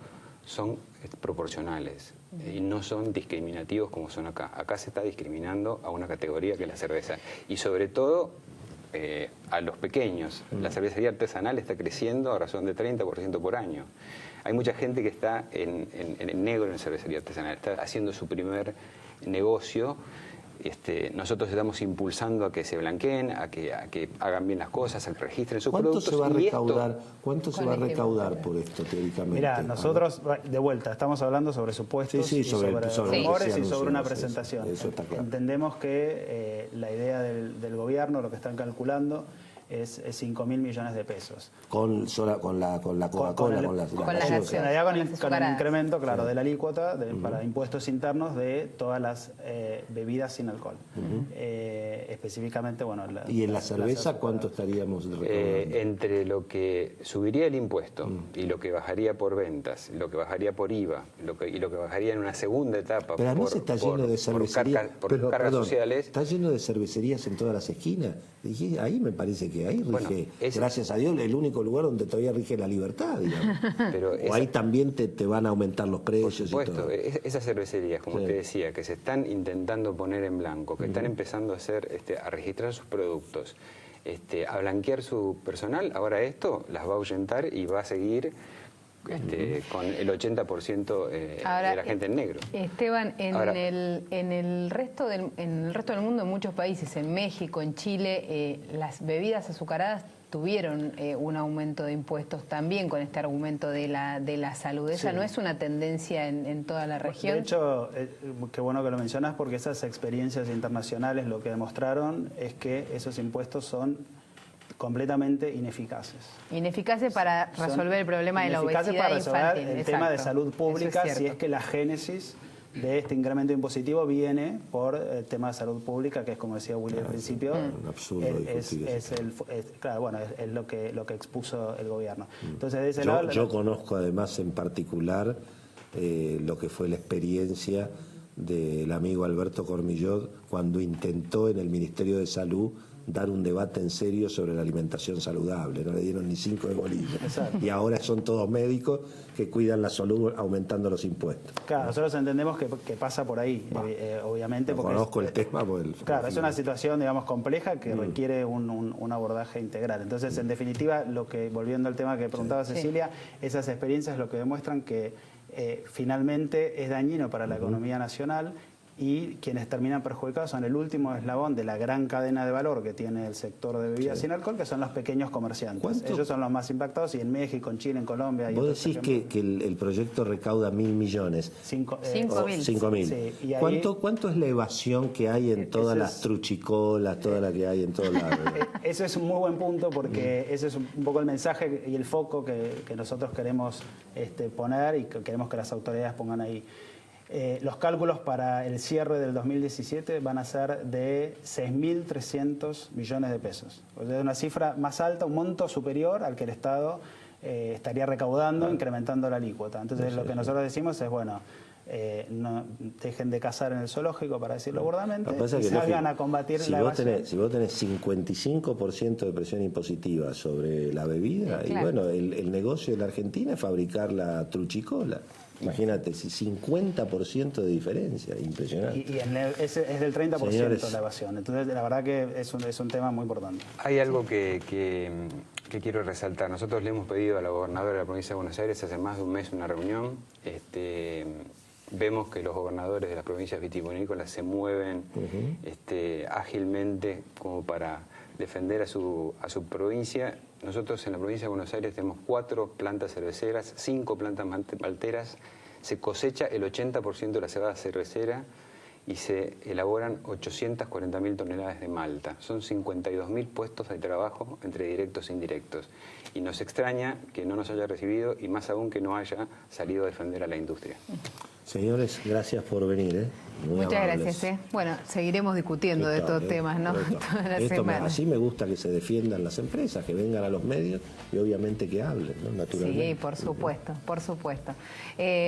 son proporcionales y no son discriminativos como son acá. Acá se está discriminando a una categoría que es la cerveza y sobre todo a los pequeños. La cervecería artesanal está creciendo a razón de 30% por año. Hay mucha gente que está en negro en cervecería artesanal, está haciendo su primer negocio. Nosotros estamos impulsando a que se blanqueen, a que hagan bien las cosas, a que registren sus productos. ¿Cuánto se va a recaudar por esto, teóricamente? Mira, nosotros, de vuelta, estamos hablando sobre supuestos y sobre rumores y sobre una presentación. Eso está claro. Entendemos que la idea del gobierno, lo que están calculando, es 5.000 millones de pesos. Con la Coca-Cola, con las gaseosas. Con el incremento, claro, de la alícuota para impuestos internos de todas las bebidas sin alcohol. Específicamente, bueno... ¿Y en la cerveza cuánto estaríamos recaudando? Entre lo que subiría el impuesto y lo que bajaría por ventas, lo que bajaría por IVA y lo que bajaría en una segunda etapa pero además está lleno de cervecerías, por cargas sociales. Está lleno de cervecerías en todas las esquinas. Ahí me parece que ahí rige, gracias a Dios, el único lugar donde todavía rige la libertad, digamos. Pero ahí también te van a aumentar los precios. Por supuesto, y todo. Esas cervecerías, como te decía, que se están intentando poner en blanco, que están empezando a registrar sus productos, a blanquear su personal, ahora esto las va a ahuyentar y va a seguir con el 80% de la gente en negro. Esteban, en el resto del mundo, en muchos países, en México, en Chile, las bebidas azucaradas tuvieron un aumento de impuestos también con este argumento de la salud. ¿Esa no es una tendencia en toda la región? De hecho, qué bueno que lo mencionás, porque esas experiencias internacionales lo que demostraron es que esos impuestos son completamente ineficaces. Ineficaces para resolver el problema de la obesidad para resolver infantil. El tema de salud pública, si es que la génesis de este incremento impositivo viene por el tema de salud pública, que es, como decía Willy al principio, un absurdo es lo que expuso el gobierno. Entonces, de ese lado, yo conozco además en particular lo que fue la experiencia del amigo Alberto Cormillot cuando intentó en el Ministerio de Salud dar un debate en serio sobre la alimentación saludable. No le dieron ni 5 de bolilla. Y ahora son todos médicos que cuidan la salud aumentando los impuestos. Claro, nosotros entendemos que pasa por ahí, obviamente. No conozco el tema. Claro, es una situación, digamos, compleja que requiere un abordaje integral. Entonces, en definitiva, volviendo al tema que preguntaba Cecilia, esas experiencias lo que demuestran que finalmente es dañino para la economía nacional, y quienes terminan perjudicados son el último eslabón de la gran cadena de valor que tiene el sector de bebidas sin alcohol, que son los pequeños comerciantes. Ellos son los más impactados, y en México, en Chile, en Colombia... Vos decís que el proyecto recauda 1.000 millones. 5.000. 5.000. Sí, y ahí, ¿Cuánto es la evasión que hay en todas las truchicolas, toda la que hay en todos lados? Ese es un muy buen punto, porque ese es un poco el mensaje y el foco que nosotros queremos poner, y que queremos que las autoridades pongan ahí. Los cálculos para el cierre del 2017 van a ser de 6.300 millones de pesos. O sea, es una cifra más alta, un monto superior al que el Estado estaría recaudando, incrementando la alícuota. Entonces, lo que nosotros decimos es, bueno, no dejen de cazar en el zoológico, para decirlo burdamente, y salgan a combatir la evasión. Si vos tenés 55% de presión impositiva sobre la bebida, y bueno, el negocio de la Argentina es fabricar la truchicola. Imagínate, 50% de diferencia, impresionante. Y es del 30% Señores, la evasión. Entonces, la verdad que es un tema muy importante. Hay algo que quiero resaltar. Nosotros le hemos pedido a la gobernadora de la provincia de Buenos Aires hace más de un mes una reunión. Vemos que los gobernadores de las provincias vitivinícolas se mueven ágilmente como para defender a su provincia. Nosotros en la provincia de Buenos Aires tenemos 4 plantas cerveceras, 5 plantas malteras, se cosecha el 80% de la cebada cervecera y se elaboran 840.000 toneladas de malta. Son 52.000 puestos de trabajo entre directos e indirectos. Y nos extraña que no nos haya recibido, y más aún que no haya salido a defender a la industria. Señores, gracias por venir. Muchas gracias. Bueno, seguiremos discutiendo de estos temas, ¿no? Toda la semana. Así me gusta que se defiendan las empresas, que vengan a los medios y obviamente que hablen, ¿no? Naturalmente. Sí, por supuesto, por supuesto.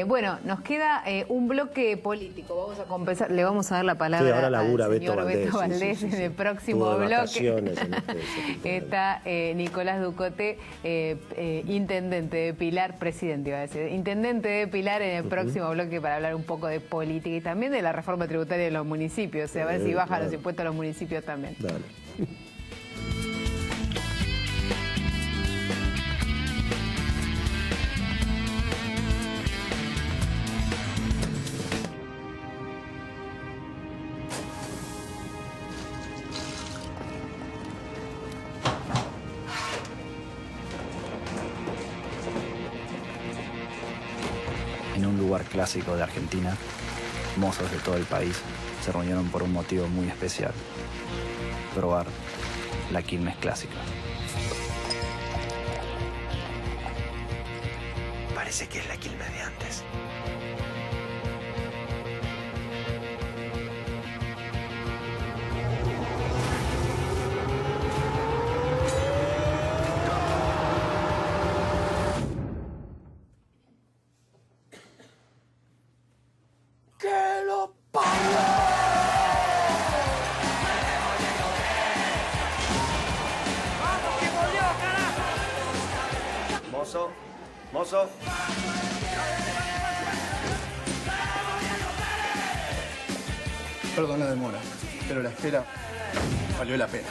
Bueno, nos queda un bloque político. Vamos a compensar, le vamos a dar la palabra al señor Beto Valdés en el próximo bloque. Está Nicolás Ducote, intendente de Pilar, presidente iba a decir, intendente de Pilar en el próximo bloque, para hablar un poco de política y también de la reforma tributaria de los municipios, a ver si bajan los impuestos a los municipios también. Dale. En un lugar clásico de Argentina, mozos de todo el país se reunieron por un motivo muy especial: probar la Quilmes clásica. Parece que es la Quilmes de antes. Mozo. Perdón la demora, pero la espera valió la pena.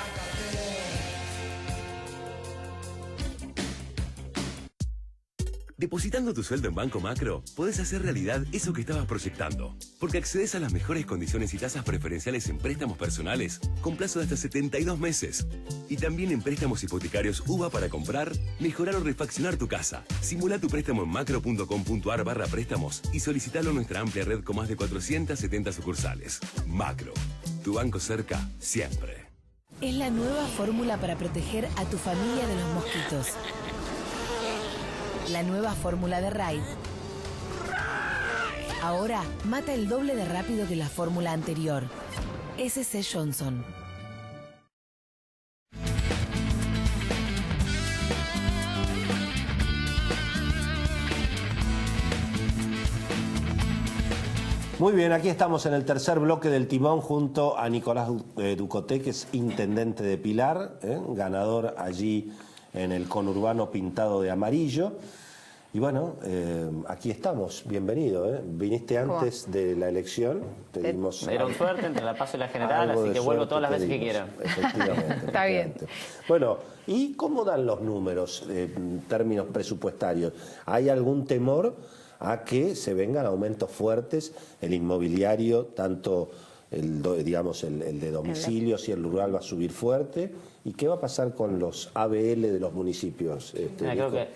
Depositando tu sueldo en Banco Macro, podés hacer realidad eso que estabas proyectando. Porque accedes a las mejores condiciones y tasas preferenciales en préstamos personales con plazo de hasta 72 meses. Y también en préstamos hipotecarios UVA para comprar, mejorar o refaccionar tu casa. Simula tu préstamo en macro.com.ar/préstamos y solicitalo en nuestra amplia red con más de 470 sucursales. Macro, tu banco cerca siempre. Es la nueva fórmula para proteger a tu familia de los mosquitos. La nueva fórmula de Raid ahora mata el doble de rápido que la fórmula anterior. SC Johnson. Muy bien, aquí estamos en el tercer bloque del Timón junto a Nicolás Ducoté, que es intendente de Pilar, ganador allí en el conurbano pintado de amarillo. Y bueno, aquí estamos, bienvenido. Viniste antes de la elección. Me dieron suerte entre la PASO y la general, así que vuelvo todas las veces que quieran. Efectivamente. Está bien. Bueno, ¿y cómo dan los números en términos presupuestarios? ¿Hay algún temor a que se vengan aumentos fuertes? El inmobiliario, tanto el de domicilios y el rural va a subir fuerte. ¿Y qué va a pasar con los ABL de los municipios? Creo que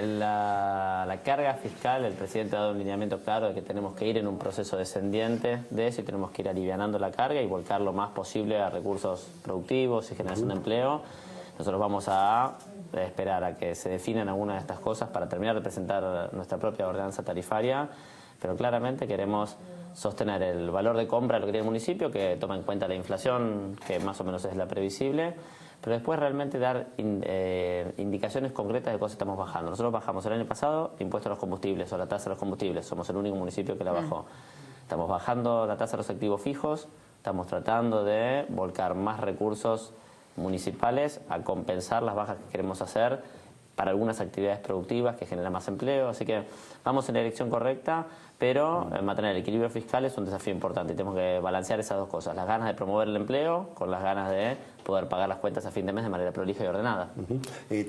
la carga fiscal, el presidente ha dado un lineamiento claro de que tenemos que ir en un proceso descendiente de eso y tenemos que ir alivianando la carga y volcar lo más posible a recursos productivos y generación de empleo. Nosotros vamos a esperar a que se definan algunas de estas cosas para terminar de presentar nuestra propia ordenanza tarifaria, pero claramente queremos sostener el valor de compra de lo que tiene el municipio, que toma en cuenta la inflación, que más o menos es la previsible, pero después realmente dar indicaciones concretas de cosas que estamos bajando. Nosotros bajamos el año pasado el impuesto a los combustibles o la tasa de los combustibles, somos el único municipio que la bajó. Estamos bajando la tasa de los activos fijos, estamos tratando de volcar más recursos municipales a compensar las bajas que queremos hacer para algunas actividades productivas que generan más empleo, así que vamos en la dirección correcta, pero mantener el equilibrio fiscal es un desafío importante y tenemos que balancear esas dos cosas, las ganas de promover el empleo con las ganas de poder pagar las cuentas a fin de mes de manera prolija y ordenada.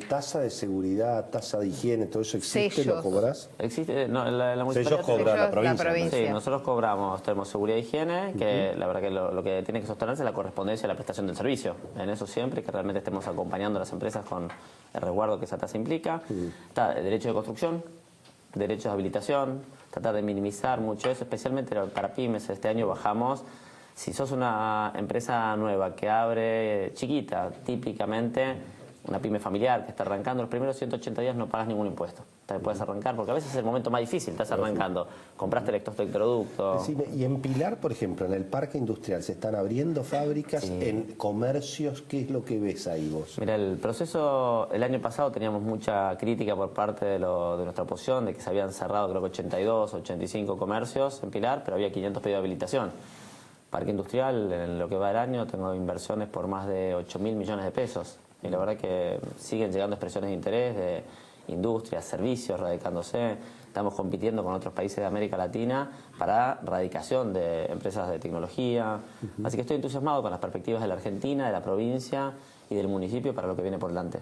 ¿Tasa de seguridad, tasa de higiene, todo eso existe? ¿Lo cobrás? Existe, no, la municipalidad cobra la provincia. Sí, nosotros cobramos, tenemos seguridad e higiene, que la verdad que lo que tiene que sostenerse es la correspondencia a la prestación del servicio. En eso siempre, que realmente estemos acompañando a las empresas con el resguardo que esa tasa implica. Está el derecho de construcción, derechos de habilitación, tratar de minimizar mucho eso, especialmente para pymes. Este año bajamos, si sos una empresa nueva que abre chiquita, típicamente una pyme familiar que está arrancando, los primeros 180 días no pagas ningún impuesto. Te puedes arrancar, porque a veces es el momento más difícil, estás arrancando, compraste electroducto. Y en Pilar, por ejemplo, en el parque industrial, ¿se están abriendo fábricas en comercios? ¿Qué es lo que ves ahí vos? Mira, el proceso, el año pasado teníamos mucha crítica por parte de nuestra oposición, de que se habían cerrado creo que 82, 85 comercios en Pilar, pero había 500 pedidos de habilitación. Parque industrial, en lo que va del año, tengo inversiones por más de 8.000 millones de pesos. Y la verdad que siguen llegando expresiones de interés de industrias, servicios radicándose. Estamos compitiendo con otros países de América Latina para radicación de empresas de tecnología. Así que estoy entusiasmado con las perspectivas de la Argentina, de la provincia y del municipio para lo que viene por delante.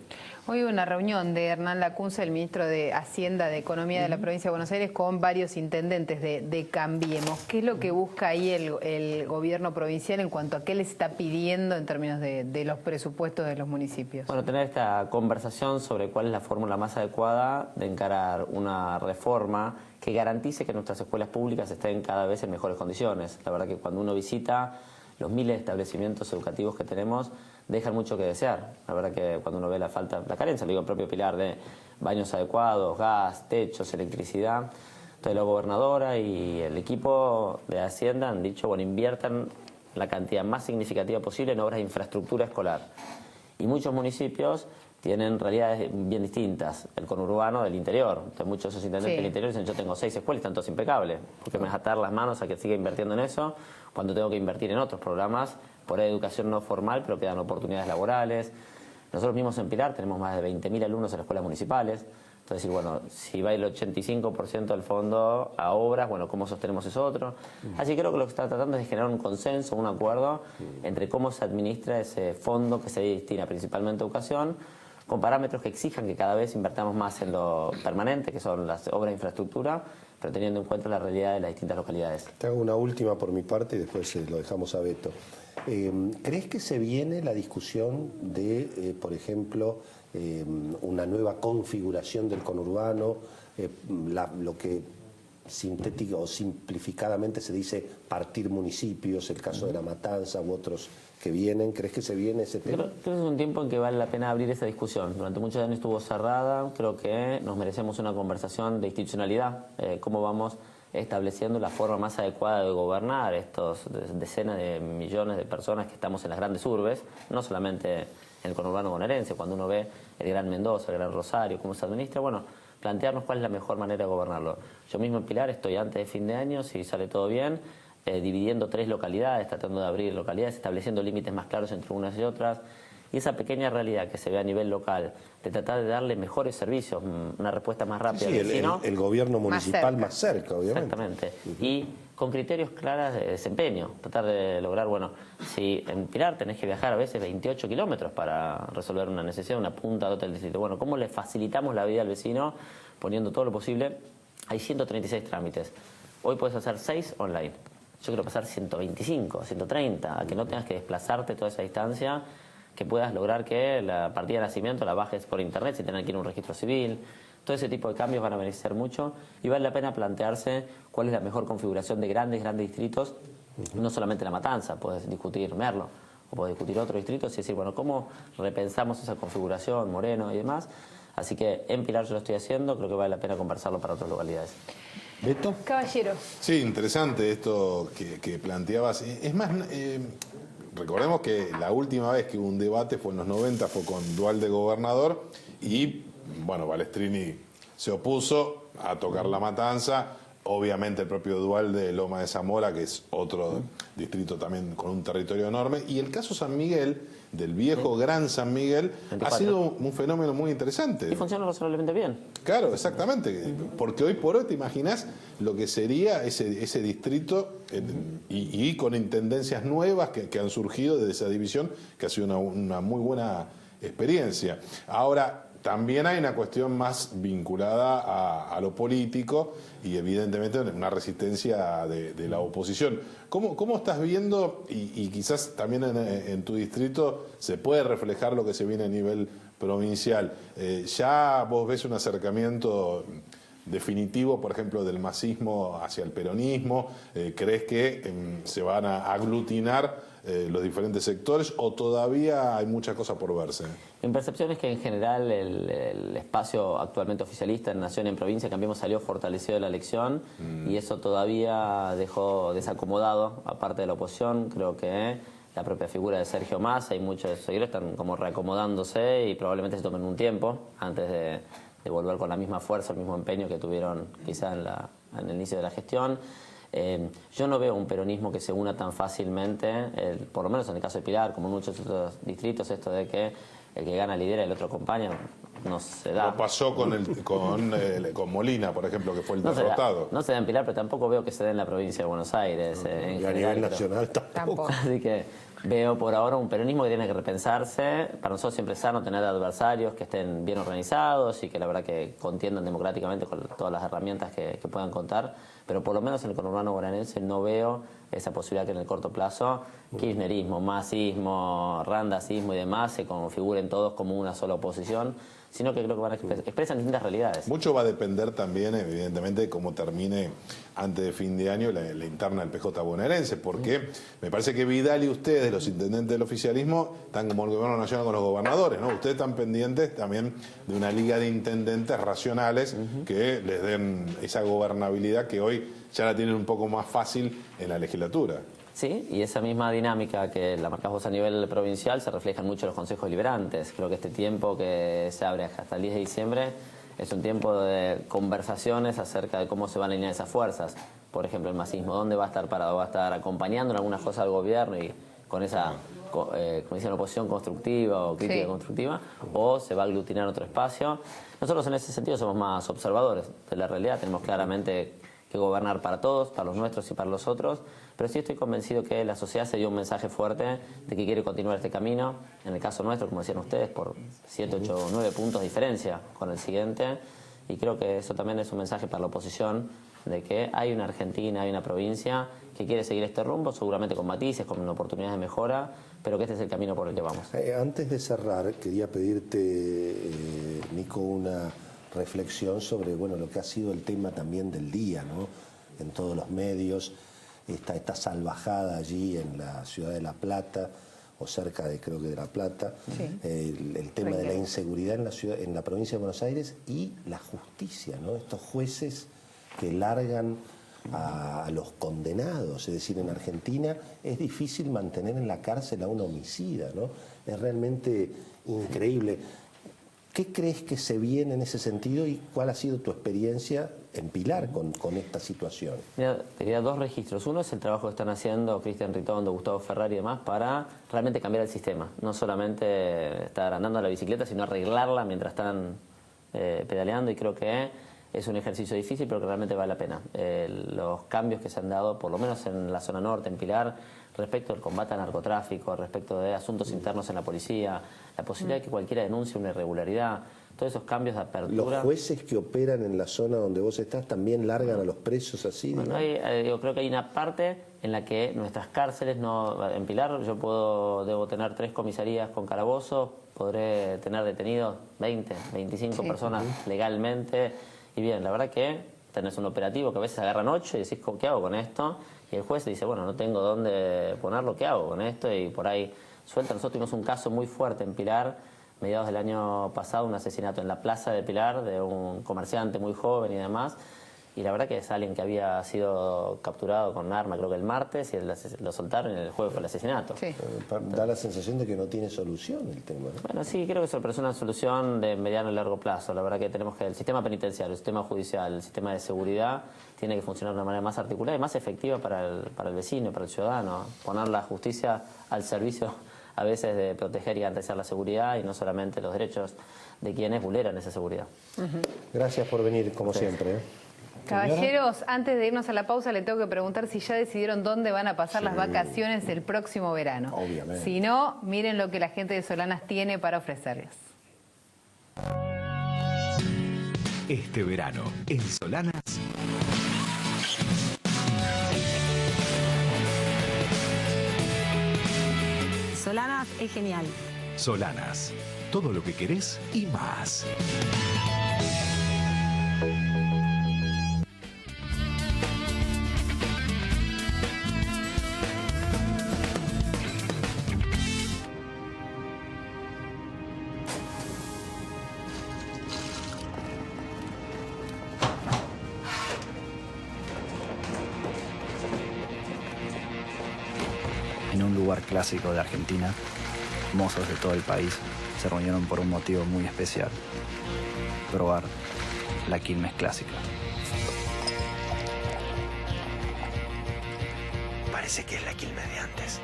Hoy hubo una reunión de Hernán Lacunza, el ministro de Hacienda de Economía de la provincia de Buenos Aires, con varios intendentes de Cambiemos. ¿Qué es lo que busca ahí el gobierno provincial en cuanto a qué les está pidiendo en términos de los presupuestos de los municipios? Bueno, tener esta conversación sobre cuál es la fórmula más adecuada de encarar una reforma que garantice que nuestras escuelas públicas estén cada vez en mejores condiciones. La verdad que cuando uno visita los miles de establecimientos educativos que tenemos, dejan mucho que desear. La verdad que cuando uno ve la carencia, lo digo en propio Pilar, de baños adecuados, gas, techos, electricidad. Entonces la gobernadora y el equipo de Hacienda han dicho, bueno, inviertan la cantidad más significativa posible en obras de infraestructura escolar. Y muchos municipios tienen realidades bien distintas, el conurbano del interior. Entonces muchos de esos intendentes del interior dicen, yo tengo 6 escuelas y están todos impecables. Porque me vas a atar las manos a que siga invirtiendo en eso cuando tengo que invertir en otros programas por educación no formal, pero que dan oportunidades laborales. Nosotros mismos en Pilar tenemos más de 20.000 alumnos en las escuelas municipales. Entonces, bueno, si va el 85% del fondo a obras, bueno, ¿cómo sostenemos eso otro? Así que creo que lo que está tratando es de generar un consenso, un acuerdo entre cómo se administra ese fondo que se destina principalmente a educación, con parámetros que exijan que cada vez invertamos más en lo permanente, que son las obras de infraestructura, pero teniendo en cuenta la realidad de las distintas localidades. Te hago una última por mi parte y después lo dejamos a Beto. ¿Crees que se viene la discusión de, por ejemplo, una nueva configuración del conurbano, lo que sintética o simplificadamente se dice partir municipios, el caso de La Matanza u otros que vienen? ¿Crees que se viene ese tema? Creo que es un tiempo en que vale la pena abrir esa discusión. Durante muchos años estuvo cerrada, creo que nos merecemos una conversación de institucionalidad, cómo vamos estableciendo la forma más adecuada de gobernar estos decenas de millones de personas que estamos en las grandes urbes, no solamente en el conurbano bonaerense, cuando uno ve el Gran Mendoza, el Gran Rosario, cómo se administra, bueno, plantearnos cuál es la mejor manera de gobernarlo. Yo mismo en Pilar estoy antes de fin de año, si sale todo bien, dividiendo 3 localidades, tratando de abrir localidades, estableciendo límites más claros entre unas y otras. Y esa pequeña realidad que se ve a nivel local, de tratar de darle mejores servicios, una respuesta más rápida al vecino. El gobierno municipal más cerca, obviamente. Exactamente. Y con criterios claros de desempeño. Tratar de lograr, bueno, si en Pilar tenés que viajar a veces 28 kilómetros para resolver una necesidad, una punta de otro distrito. Bueno, ¿cómo le facilitamos la vida al vecino poniendo todo lo posible? Hay 136 trámites. Hoy puedes hacer 6 online. Yo quiero pasar 125, 130, a que no tengas que desplazarte toda esa distancia, que puedas lograr que la partida de nacimiento la bajes por internet sin tener que ir a un registro civil. Todo ese tipo de cambios van a beneficiar mucho y vale la pena plantearse cuál es la mejor configuración de grandes distritos, no solamente La Matanza, puedes discutir Merlo o puedes discutir otros distritos y decir, bueno, ¿cómo repensamos esa configuración, Moreno y demás? Así que en Pilar yo lo estoy haciendo, creo que vale la pena conversarlo para otras localidades. ¿Beto? Caballero. Sí, interesante esto que planteabas. Es más, recordemos que la última vez que hubo un debate fue en los 90, fue con Dual de gobernador y, bueno, Balestrini se opuso a tocar La Matanza. Obviamente el propio Dual de Loma de Zamora, que es otro distrito también con un territorio enorme. Y el caso San Miguel, del viejo Gran San Miguel, 24. Ha sido un fenómeno muy interesante. Y funciona razonablemente bien. Claro, exactamente. Porque hoy por hoy te imaginas lo que sería ese distrito y con intendencias nuevas que han surgido desde esa división, que ha sido una muy buena experiencia. Ahora, también hay una cuestión más vinculada a lo político y evidentemente una resistencia de la oposición. ¿Cómo estás viendo, y quizás también en tu distrito se puede reflejar lo que se viene a nivel provincial? ¿Ya vos ves un acercamiento definitivo, por ejemplo, del masismo hacia el peronismo? ¿Crees que se van a aglutinar los diferentes sectores o todavía hay mucha cosa por verse? Mi percepción es que en general el espacio actualmente oficialista en Nación y en provincia, Cambiemos, salió fortalecido de la elección y eso todavía dejó desacomodado a parte de la oposición. Creo que la propia figura de Sergio Massa y muchos de sus seguidores están como reacomodándose y probablemente se tomen un tiempo antes de volver con la misma fuerza, el mismo empeño que tuvieron quizá en el inicio de la gestión. Yo no veo un peronismo que se una tan fácilmente, por lo menos en el caso de Pilar, como en muchos otros distritos, esto de que el que gana lidera y el otro acompaña, no se da. Lo pasó con Molina, por ejemplo, que fue el derrotado. No se da en Pilar, pero tampoco veo que se dé en la provincia de Buenos Aires. En y a nivel nacional tampoco. Así que veo por ahora un peronismo que tiene que repensarse. Para nosotros siempre es sano tener adversarios que estén bien organizados y que la verdad que contiendan democráticamente con todas las herramientas que puedan contar. Pero por lo menos en el conurbano bonaerense no veo esa posibilidad que en el corto plazo kirchnerismo, masismo, randacismo y demás se configuren todos como una sola oposición, sino que creo que van a expresan distintas realidades. Mucho va a depender también, evidentemente, de cómo termine antes de fin de año la interna del PJ bonaerense, porque me parece que Vidal y ustedes, los intendentes del oficialismo, están como el gobierno nacional con los gobernadores, ¿no? Ustedes están pendientes también de una liga de intendentes racionales que les den esa gobernabilidad que hoy ya la tienen un poco más fácil en la legislatura. Sí, y esa misma dinámica que la marcás vos a nivel provincial se refleja en mucho en los consejos deliberantes. Creo que este tiempo que se abre hasta el 10 de diciembre es un tiempo de conversaciones acerca de cómo se van a alinear esas fuerzas. Por ejemplo, el masismo, ¿dónde va a estar parado? ¿Va a estar acompañando en algunas cosas al gobierno y con esa como dicen, oposición constructiva o crítica constructiva? ¿O se va a aglutinar en otro espacio? Nosotros en ese sentido somos más observadores de la realidad. Tenemos claramente que gobernar para todos, para los nuestros y para los otros, pero sí estoy convencido que la sociedad se dio un mensaje fuerte de que quiere continuar este camino, en el caso nuestro, como decían ustedes, por 7, 8, 9 puntos de diferencia con el siguiente, y creo que eso también es un mensaje para la oposición de que hay una Argentina, hay una provincia que quiere seguir este rumbo, seguramente con matices, con oportunidades de mejora, pero que este es el camino por el que vamos. Antes de cerrar, quería pedirte, Nico, una reflexión sobre lo que ha sido el tema también del día, ¿no? En todos los medios, esta salvajada allí en la ciudad de La Plata, o cerca de, creo que de La Plata, el tema de la inseguridad en la provincia de Buenos Aires y la justicia, ¿no? Estos jueces que largan a los condenados, es decir, en Argentina es difícil mantener en la cárcel a un homicida, ¿no? Es realmente increíble. ¿Qué crees que se viene en ese sentido y cuál ha sido tu experiencia en Pilar con esta situación? Mira, te diría dos registros. Uno es el trabajo que están haciendo Cristian Ritondo, Gustavo Ferrari y demás para realmente cambiar el sistema. No solamente estar andando a la bicicleta, sino arreglarla mientras están pedaleando, y creo que es un ejercicio difícil, pero que realmente vale la pena. Los cambios que se han dado, por lo menos en la zona norte, en Pilar, respecto al combate al narcotráfico, respecto de asuntos internos en la policía, la posibilidad de que cualquiera denuncie una irregularidad, todos esos cambios de apertura. ¿Los jueces que operan en la zona donde vos estás también largan a los presos así? Bueno, yo creo que hay una parte en la que nuestras cárceles, en Pilar yo debo tener 3 comisarías con calabozos, podré tener detenidos 20, 25 personas legalmente, y bien, la verdad que tenés un operativo que a veces agarran 8 y decís, ¿qué hago con esto? Y el juez dice, bueno, no tengo dónde ponerlo, ¿qué hago con esto? Y por ahí suelta. Nosotros tuvimos un caso muy fuerte en Pilar, mediados del año pasado, un asesinato en la plaza de Pilar de un comerciante muy joven y demás. Y la verdad que es alguien que había sido capturado con un arma, creo que el martes, y lo soltaron y el jueves fue el asesinato. Sí. Da la sensación de que no tiene solución el tema, ¿no? Bueno, sí, creo que se ofrece una solución de mediano y largo plazo. La verdad que tenemos que el sistema penitenciario, el sistema judicial, el sistema de seguridad tiene que funcionar de una manera más articulada y más efectiva para el vecino, para el ciudadano. Poner la justicia al servicio a veces de proteger y garantizar la seguridad y no solamente los derechos de quienes vulneran esa seguridad. Gracias por venir, como siempre. Caballeros, antes de irnos a la pausa le tengo que preguntar si ya decidieron dónde van a pasar las vacaciones el próximo verano. Obviamente. Si no, miren lo que la gente de Solanas tiene para ofrecerles. Este verano, en Solanas... Solanas es genial. Solanas, todo lo que querés y más. En un lugar clásico de Argentina, mozos de todo el país se reunieron por un motivo muy especial: probar la Quilmes clásica. Parece que es la Quilmes de antes.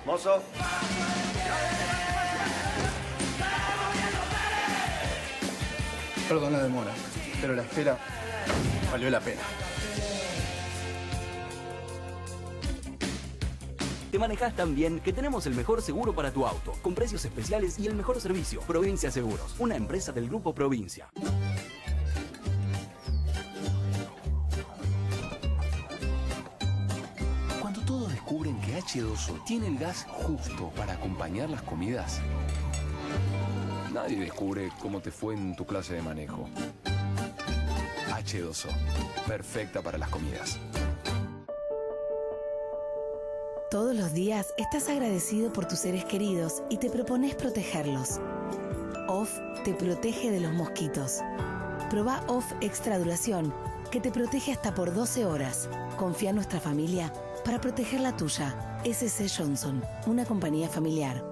Mozo. Perdón la demora, pero la espera valió la pena. Te manejas tan bien que tenemos el mejor seguro para tu auto, con precios especiales y el mejor servicio. Provincia Seguros, una empresa del Grupo Provincia. Cuando todos descubren que H2O tiene el gas justo para acompañar las comidas, nadie descubre cómo te fue en tu clase de manejo. H2O, perfecta para las comidas. Todos los días estás agradecido por tus seres queridos y te propones protegerlos. OFF te protege de los mosquitos. Probá OFF Extra Duración, que te protege hasta por 12 horas. Confía en nuestra familia para proteger la tuya. SC Johnson, una compañía familiar.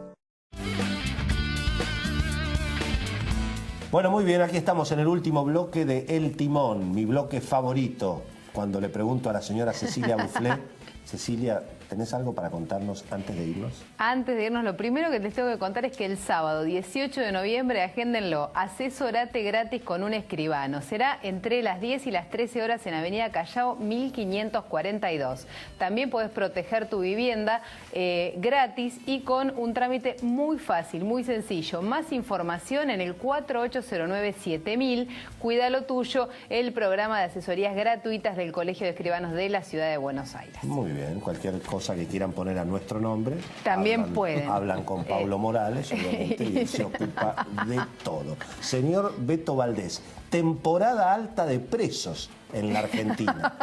Bueno, muy bien, aquí estamos en el último bloque de El Timón, mi bloque favorito. Cuando le pregunto a la señora Cecilia Bufflet, Cecilia, ¿tenés algo para contarnos antes de irnos? Antes de irnos, lo primero que les tengo que contar es que el sábado 18 de noviembre, agéndenlo, asesorate gratis con un escribano. Será entre las 10 y las 13 horas en Avenida Callao 1542. También podés proteger tu vivienda gratis y con un trámite muy fácil, muy sencillo. Más información en el 4809-7000. Cuida lo tuyo, el programa de asesorías gratuitas del Colegio de Escribanos de la Ciudad de Buenos Aires. Muy bien, cualquier cosa cosa que quieran poner a nuestro nombre, también pueden. Hablan con Pablo Morales, obviamente, y él se ocupa de todo. Señor Beto Valdés, temporada alta de presos en la Argentina.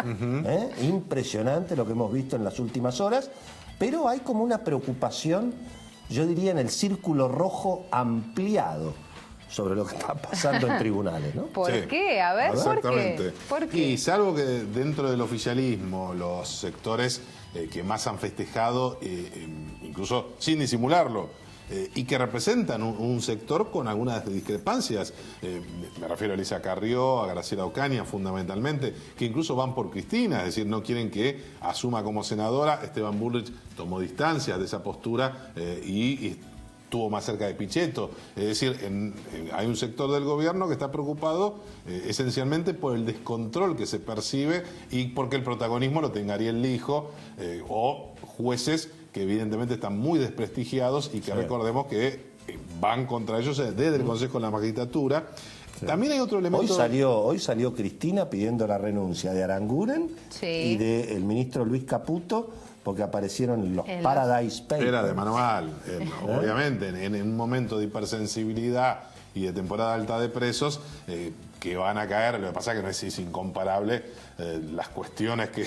Impresionante lo que hemos visto en las últimas horas, pero hay como una preocupación, yo diría, en el círculo rojo ampliado sobre lo que está pasando en tribunales, ¿no? ¿Por qué? A ver, exactamente. ¿Por qué? Y salvo que dentro del oficialismo, los sectores que más han festejado, incluso sin disimularlo, y que representan un sector con algunas discrepancias. Me refiero a Elisa Carrió, a Graciela Ocaña fundamentalmente, que incluso van por Cristina, es decir, no quieren que asuma como senadora. Esteban Bullrich tomó distancias de esa postura y estuvo más cerca de Pichetto. Es decir, hay un sector del gobierno que está preocupado esencialmente por el descontrol que se percibe y porque el protagonismo lo tenga Ariel Lijo o jueces que evidentemente están muy desprestigiados y que recordemos que van contra ellos desde el Consejo de la Magistratura. Sí. También hay otro elemento... Hoy salió Cristina pidiendo la renuncia de Aranguren y del ministro Luis Caputo, porque aparecieron los Paradise Papers. Era de manual, obviamente, en un momento de hipersensibilidad y de temporada alta de presos, que van a caer. Lo que pasa es que no es incomparable las cuestiones que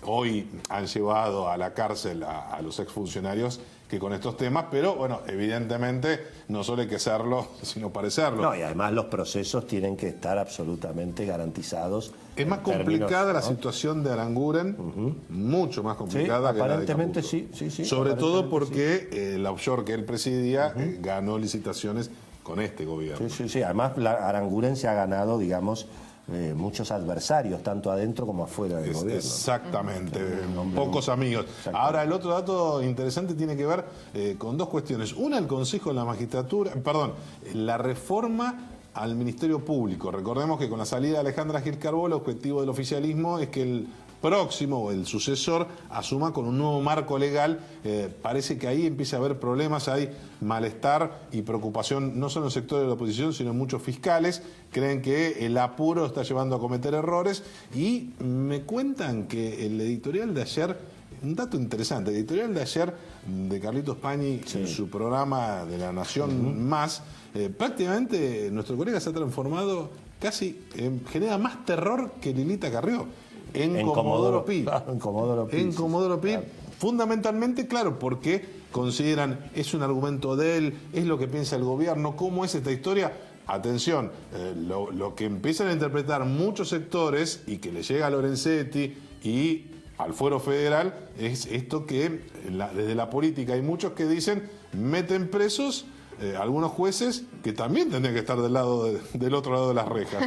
hoy han llevado a la cárcel a los exfuncionarios que con estos temas, pero bueno, evidentemente no solo hay que serlo, sino parecerlo. No, y además los procesos tienen que estar absolutamente garantizados. Es más complicada la situación de Aranguren, mucho más complicada que la de Caputo. Sí, sobre todo porque el offshore que él presidía ganó licitaciones con este gobierno. Sí. Además, Aranguren se ha ganado, digamos, muchos adversarios, tanto adentro como afuera del gobierno. Exactamente, pocos amigos. Ahora, el otro dato interesante tiene que ver con dos cuestiones. Una, el Consejo de la Magistratura, la reforma al Ministerio Público. Recordemos que con la salida de Alejandra Gil Carbó, el objetivo del oficialismo es que el próximo o el sucesor asuma con un nuevo marco legal. Parece que ahí empieza a haber problemas, hay malestar y preocupación no solo en el sector de la oposición, sino en muchos fiscales. Creen que el apuro está llevando a cometer errores y me cuentan que el editorial de ayer, un dato interesante, el editorial de ayer de Carlitos Pañi en su programa de La Nación Más, prácticamente nuestro colega se ha transformado casi, genera más terror que Lilita Carrió. En Comodoro Pi. En Comodoro Pi. Fundamentalmente, claro, porque consideran, es un argumento de él, es lo que piensa el gobierno, ¿cómo es esta historia? Atención, lo que empiezan a interpretar muchos sectores y que le llega a Lorenzetti y al Fuero Federal es esto que desde la política hay muchos que dicen meten presos algunos jueces que también tendrían que estar del otro lado de las rejas.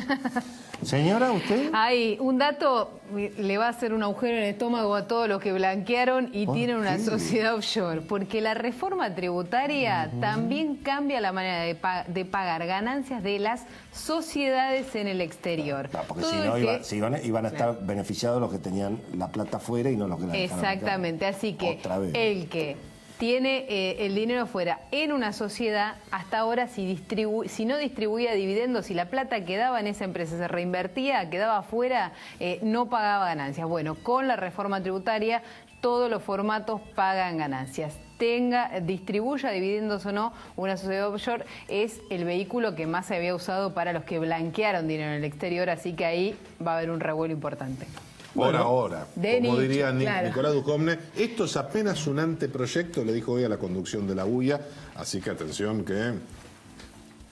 Señora, ¿usted? Hay un dato, le va a hacer un agujero en el estómago a todos los que blanquearon y tienen una sociedad offshore, porque la reforma tributaria también cambia la manera de pagar ganancias de las sociedades en el exterior. Porque si no, iban a estar beneficiados los que tenían la plata afuera y no los que la dejaron acá. Exactamente, así que el que tiene el dinero fuera en una sociedad, hasta ahora si no distribuía dividendos, si la plata quedaba en esa empresa, se reinvertía, quedaba afuera, no pagaba ganancias. Bueno, con la reforma tributaria todos los formatos pagan ganancias. Distribuya dividendos o no, una sociedad offshore es el vehículo que más se había usado para los que blanquearon dinero en el exterior, así que ahí va a haber un revuelo importante. Por ahora, como diría claro. Nicolás Duchovne, esto es apenas un anteproyecto, le dijo hoy a la conducción de la UIA, así que atención que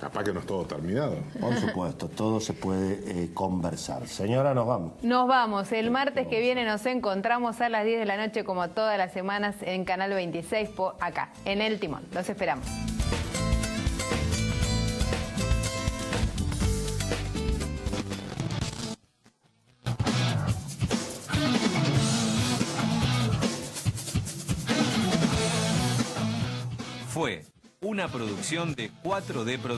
capaz que no es todo terminado. Por supuesto, todo se puede conversar. Señora, nos vamos. Nos vamos. El martes que viene nos encontramos a las 10 de la noche, como todas las semanas, en Canal 26, acá, en El Timón. Los esperamos. Fue una producción de 4D Producciones.